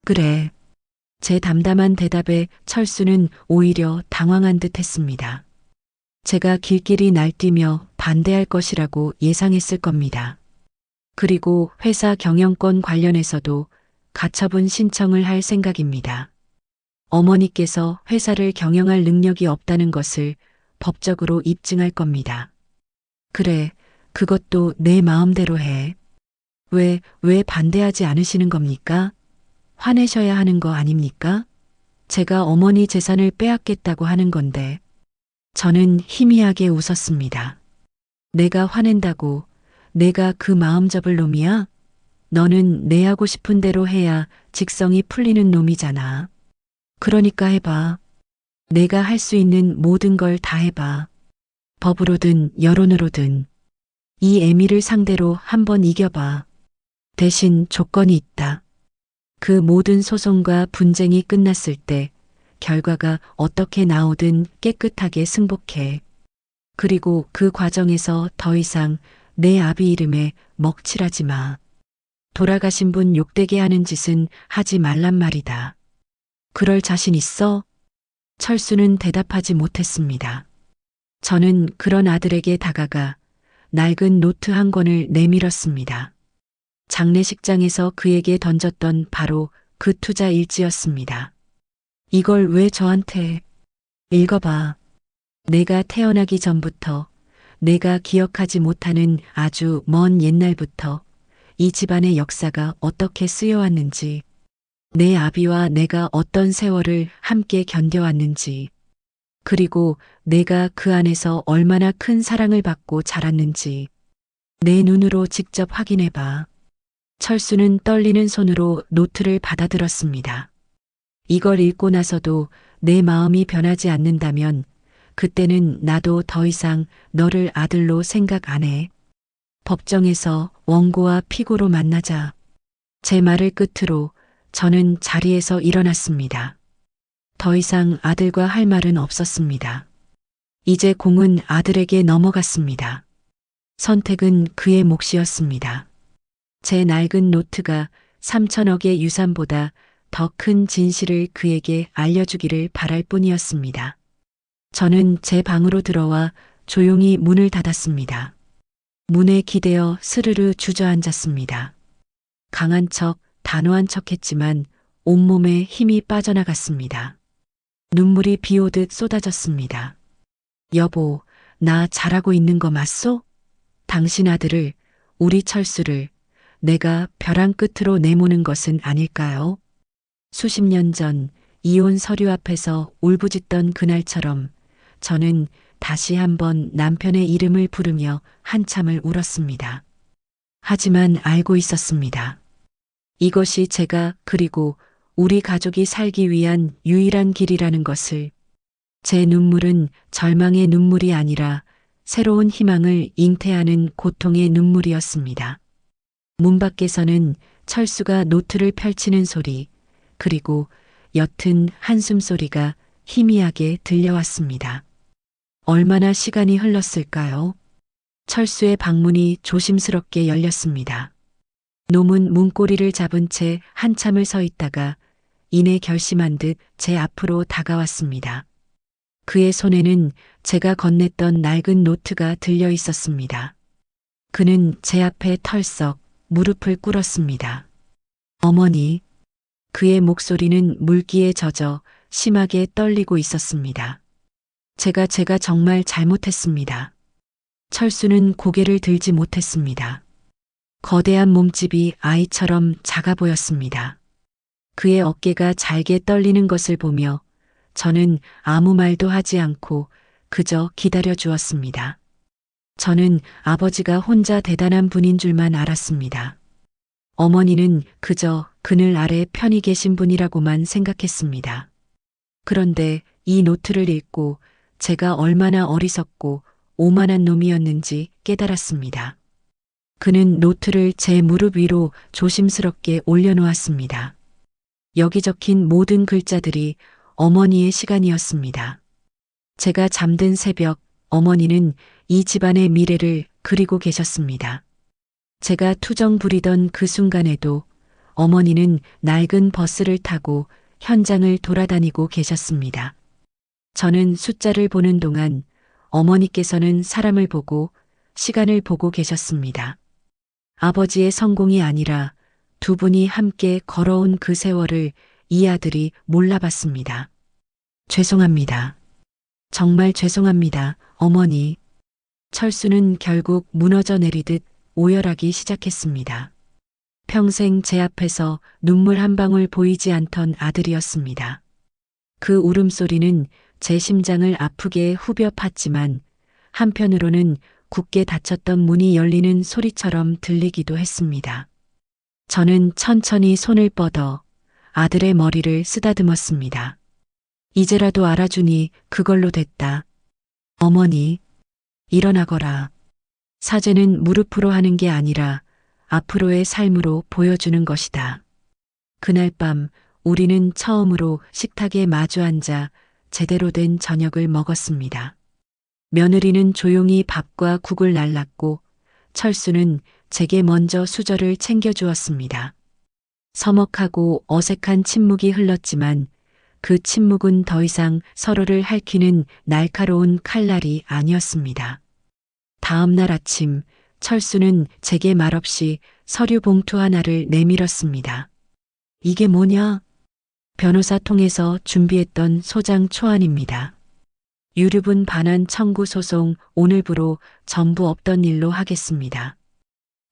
그래. 제 담담한 대답에 철수는 오히려 당황한 듯 했습니다. 제가 길길이 날뛰며 반대할 것이라고 예상했을 겁니다. 그리고 회사 경영권 관련해서도 가처분 신청을 할 생각입니다. 어머니께서 회사를 경영할 능력이 없다는 것을 법적으로 입증할 겁니다. 그래, 그것도 내 마음대로 해. 왜 반대하지 않으시는 겁니까? 화내셔야 하는 거 아닙니까? 제가 어머니 재산을 빼앗겠다고 하는 건데. 저는 희미하게 웃었습니다. 내가 화낸다고 내가 그 마음 접을 놈이야? 너는 내 하고 싶은 대로 해야 직성이 풀리는 놈이잖아. 그러니까 해봐. 내가 할 수 있는 모든 걸 다 해봐. 법으로든 여론으로든. 이 애미를 상대로 한번 이겨봐. 대신 조건이 있다. 그 모든 소송과 분쟁이 끝났을 때 결과가 어떻게 나오든 깨끗하게 승복해. 그리고 그 과정에서 더 이상 내 아비 이름에 먹칠하지 마. 돌아가신 분 욕되게 하는 짓은 하지 말란 말이다. 그럴 자신 있어? 철수는 대답하지 못했습니다. 저는 그런 아들에게 다가가 낡은 노트 한 권을 내밀었습니다. 장례식장에서 그에게 던졌던 바로 그 투자 일지였습니다. 이걸 왜 저한테? 읽어봐. 내가 태어나기 전부터, 내가 기억하지 못하는 아주 먼 옛날부터 이 집안의 역사가 어떻게 쓰여왔는지, 내 아비와 내가 어떤 세월을 함께 견뎌왔는지, 그리고 내가 그 안에서 얼마나 큰 사랑을 받고 자랐는지 내 눈으로 직접 확인해봐. 철수는 떨리는 손으로 노트를 받아들었습니다. 이걸 읽고 나서도 내 마음이 변하지 않는다면 그때는 나도 더 이상 너를 아들로 생각 안 해. 법정에서 원고와 피고로 만나자. 제 말을 끝으로 저는 자리에서 일어났습니다. 더 이상 아들과 할 말은 없었습니다. 이제 공은 아들에게 넘어갔습니다. 선택은 그의 몫이었습니다. 제 낡은 노트가 3천억의 유산보다 더 큰 진실을 그에게 알려주기를 바랄 뿐이었습니다. 저는 제 방으로 들어와 조용히 문을 닫았습니다. 문에 기대어 스르르 주저앉았습니다. 강한 척, 단호한 척 했지만 온몸에 힘이 빠져나갔습니다. 눈물이 비 오듯 쏟아졌습니다. 여보, 나 잘하고 있는 거 맞소? 당신 아들을, 우리 철수를 내가 벼랑 끝으로 내모는 것은 아닐까요? 수십 년 전 이혼 서류 앞에서 울부짖던 그날처럼 저는 다시 한번 남편의 이름을 부르며 한참을 울었습니다. 하지만 알고 있었습니다. 이것이 제가 그리고 우리 가족이 살기 위한 유일한 길이라는 것을. 제 눈물은 절망의 눈물이 아니라 새로운 희망을 잉태하는 고통의 눈물이었습니다. 문 밖에서는 철수가 노트를 펼치는 소리, 그리고 옅은 한숨 소리가 희미하게 들려왔습니다. 얼마나 시간이 흘렀을까요? 철수의 방문이 조심스럽게 열렸습니다. 놈은 문고리를 잡은 채 한참을 서 있다가 이내 결심한 듯 제 앞으로 다가왔습니다. 그의 손에는 제가 건넸던 낡은 노트가 들려 있었습니다. 그는 제 앞에 털썩 무릎을 꿇었습니다. 어머니. 그의 목소리는 물기에 젖어 심하게 떨리고 있었습니다. 제가 정말 잘못했습니다. 철수는 고개를 들지 못했습니다. 거대한 몸집이 아이처럼 작아 보였습니다. 그의 어깨가 잘게 떨리는 것을 보며 저는 아무 말도 하지 않고 그저 기다려 주었습니다. 저는 아버지가 혼자 대단한 분인 줄만 알았습니다. 어머니는 그저 그늘 아래 편히 계신 분이라고만 생각했습니다. 그런데 이 노트를 읽고 제가 얼마나 어리석고 오만한 놈이었는지 깨달았습니다. 그는 노트를 제 무릎 위로 조심스럽게 올려놓았습니다. 여기 적힌 모든 글자들이 어머니의 시간이었습니다. 제가 잠든 새벽, 어머니는 이 집안의 미래를 그리고 계셨습니다. 제가 투정 부리던 그 순간에도 어머니는 낡은 버스를 타고 현장을 돌아다니고 계셨습니다. 저는 숫자를 보는 동안 어머니께서는 사람을 보고 시간을 보고 계셨습니다. 아버지의 성공이 아니라 두 분이 함께 걸어온 그 세월을 이 아들이 몰라봤습니다. 죄송합니다. 정말 죄송합니다, 어머니. 철수는 결국 무너져 내리듯 오열하기 시작했습니다. 평생 제 앞에서 눈물 한 방울 보이지 않던 아들이었습니다. 그 울음소리는 제 심장을 아프게 후벼 팠지만 한편으로는 굳게 닫혔던 문이 열리는 소리처럼 들리기도 했습니다. 저는 천천히 손을 뻗어 아들의 머리를 쓰다듬었습니다. 이제라도 알아주니 그걸로 됐다. 어머니, 일어나거라. 사죄는 무릎으로 하는 게 아니라 앞으로의 삶으로 보여주는 것이다. 그날 밤 우리는 처음으로 식탁에 마주 앉아 제대로 된 저녁을 먹었습니다. 며느리는 조용히 밥과 국을 날랐고 철수는 제게 먼저 수저를 챙겨주었습니다. 서먹하고 어색한 침묵이 흘렀지만 그 침묵은 더 이상 서로를 핥히는 날카로운 칼날이 아니었습니다. 다음 날 아침 철수는 제게 말없이 서류 봉투 하나를 내밀었습니다. 이게 뭐냐? 변호사 통해서 준비했던 소장 초안입니다. 유류분 반환 청구 소송 오늘부로 전부 없던 일로 하겠습니다.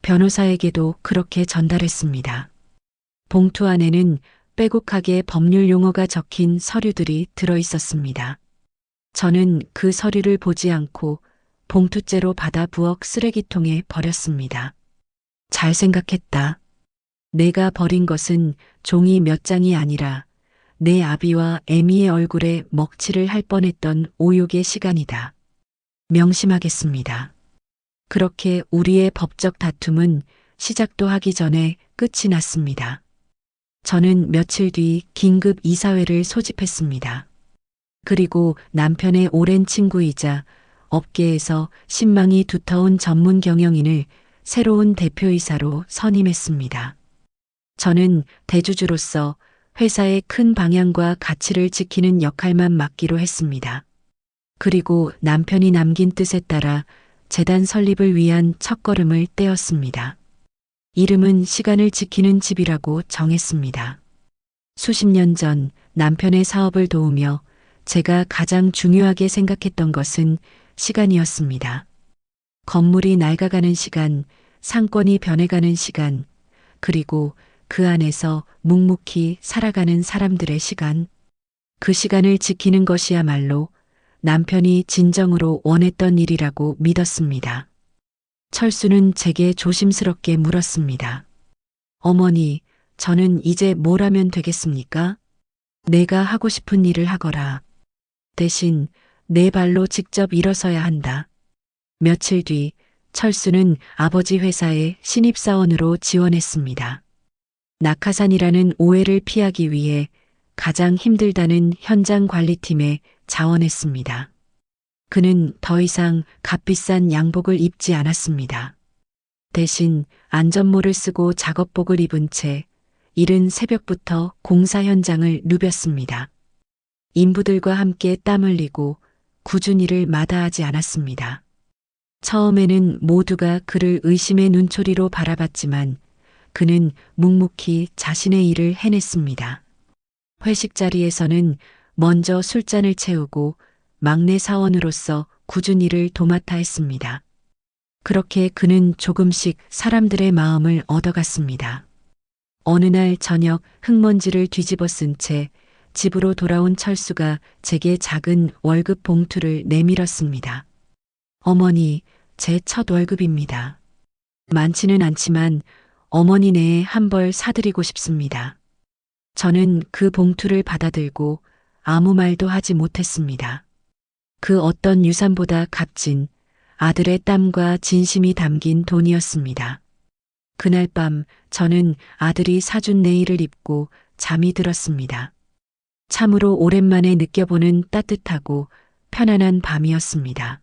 변호사에게도 그렇게 전달했습니다. 봉투 안에는 빼곡하게 법률 용어가 적힌 서류들이 들어 있었습니다. 저는 그 서류를 보지 않고 봉투째로 받아 부엌 쓰레기통에 버렸습니다. 잘 생각했다. 내가 버린 것은 종이 몇 장이 아니라 내 아비와 애미의 얼굴에 먹칠을 할 뻔했던 오욕의 시간이다. 명심하겠습니다. 그렇게 우리의 법적 다툼은 시작도 하기 전에 끝이 났습니다. 저는 며칠 뒤 긴급 이사회를 소집했습니다. 그리고 남편의 오랜 친구이자 업계에서 신망이 두터운 전문 경영인을 새로운 대표이사로 선임했습니다. 저는 대주주로서 회사의 큰 방향과 가치를 지키는 역할만 맡기로 했습니다. 그리고 남편이 남긴 뜻에 따라 재단 설립을 위한 첫걸음을 떼었습니다. 이름은 시간을 지키는 집이라고 정했습니다. 수십 년 전 남편의 사업을 도우며 제가 가장 중요하게 생각했던 것은 시간이었습니다. 건물이 낡아가는 시간, 상권이 변해가는 시간, 그리고 그 안에서 묵묵히 살아가는 사람들의 시간. 그 시간을 지키는 것이야말로 남편이 진정으로 원했던 일이라고 믿었습니다. 철수는 제게 조심스럽게 물었습니다. 어머니, 저는 이제 뭘 하면 되겠습니까? 내가 하고 싶은 일을 하거라. 대신 내 발로 직접 일어서야 한다. 며칠 뒤 철수는 아버지 회사에 신입사원으로 지원했습니다. 낙하산이라는 오해를 피하기 위해 가장 힘들다는 현장 관리팀에 자원했습니다. 그는 더 이상 값비싼 양복을 입지 않았습니다. 대신 안전모를 쓰고 작업복을 입은 채 이른 새벽부터 공사 현장을 누볐습니다. 인부들과 함께 땀 흘리고 굳은 일을 마다하지 않았습니다. 처음에는 모두가 그를 의심의 눈초리로 바라봤지만 그는 묵묵히 자신의 일을 해냈습니다. 회식 자리에서는 먼저 술잔을 채우고 막내 사원으로서 굳은 일을 도맡아 했습니다. 그렇게 그는 조금씩 사람들의 마음을 얻어갔습니다. 어느 날 저녁 흙먼지를 뒤집어 쓴 채 집으로 돌아온 철수가 제게 작은 월급 봉투를 내밀었습니다. 어머니, 제 첫 월급입니다. 많지는 않지만 어머니네에 한 벌 사드리고 싶습니다. 저는 그 봉투를 받아들고 아무 말도 하지 못했습니다. 그 어떤 유산보다 값진 아들의 땀과 진심이 담긴 돈이었습니다. 그날 밤 저는 아들이 사준 내일을 입고 잠이 들었습니다. 참으로 오랜만에 느껴보는 따뜻하고 편안한 밤이었습니다.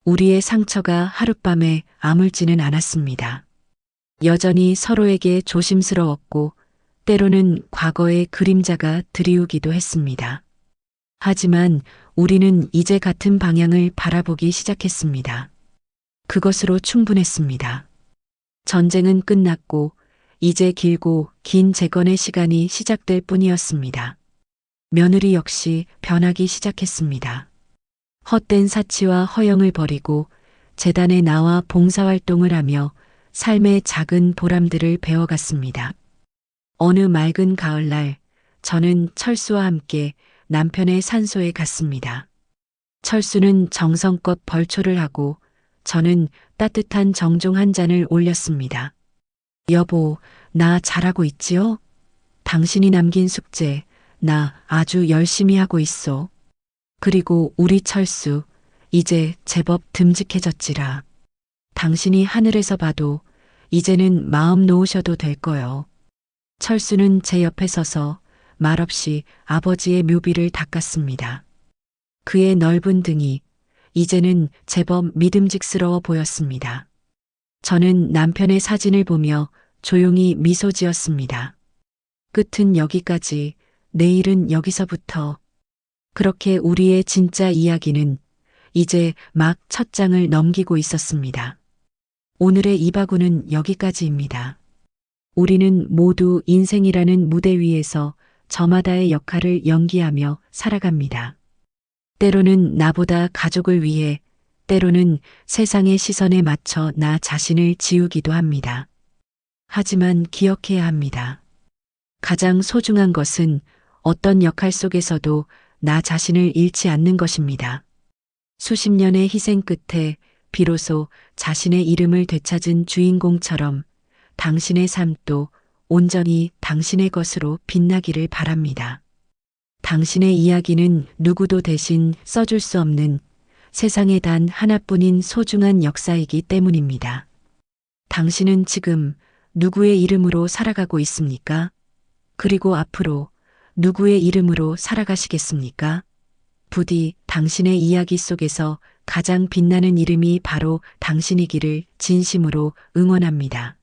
우리의 상처가 하룻밤에 아물지는 않았습니다. 여전히 서로에게 조심스러웠고 때로는 과거의 그림자가 드리우기도 했습니다. 하지만 우리는 이제 같은 방향을 바라보기 시작했습니다. 그것으로 충분했습니다. 전쟁은 끝났고 이제 길고 긴 재건의 시간이 시작될 뿐이었습니다. 며느리 역시 변하기 시작했습니다. 헛된 사치와 허영을 버리고 재단에 나와 봉사활동을 하며 삶의 작은 보람들을 배워갔습니다. 어느 맑은 가을날 저는 철수와 함께 남편의 산소에 갔습니다. 철수는 정성껏 벌초를 하고 저는 따뜻한 정종 한 잔을 올렸습니다. 여보, 나 잘하고 있지요? 당신이 남긴 숙제, 나 아주 열심히 하고 있어. 그리고 우리 철수, 이제 제법 듬직해졌지라. 당신이 하늘에서 봐도 이제는 마음 놓으셔도 될 거요. 철수는 제 옆에 서서 말없이 아버지의 묘비를 닦았습니다. 그의 넓은 등이 이제는 제법 믿음직스러워 보였습니다. 저는 남편의 사진을 보며 조용히 미소 지었습니다. 끝은 여기까지, 내일은 여기서부터. 그렇게 우리의 진짜 이야기는 이제 막 첫 장을 넘기고 있었습니다. 오늘의 이바구는 여기까지입니다. 우리는 모두 인생이라는 무대 위에서 저마다의 역할을 연기하며 살아갑니다. 때로는 나보다 가족을 위해, 때로는 세상의 시선에 맞춰 나 자신을 지우기도 합니다. 하지만 기억해야 합니다. 가장 소중한 것은 어떤 역할 속에서도 나 자신을 잃지 않는 것입니다. 수십 년의 희생 끝에 비로소 자신의 이름을 되찾은 주인공처럼 당신의 삶도 온전히 당신의 것으로 빛나기를 바랍니다. 당신의 이야기는 누구도 대신 써줄 수 없는 세상에 단 하나뿐인 소중한 역사이기 때문입니다. 당신은 지금 누구의 이름으로 살아가고 있습니까? 그리고 앞으로 누구의 이름으로 살아가시겠습니까? 부디 당신의 이야기 속에서 가장 빛나는 이름이 바로 당신이기를 진심으로 응원합니다.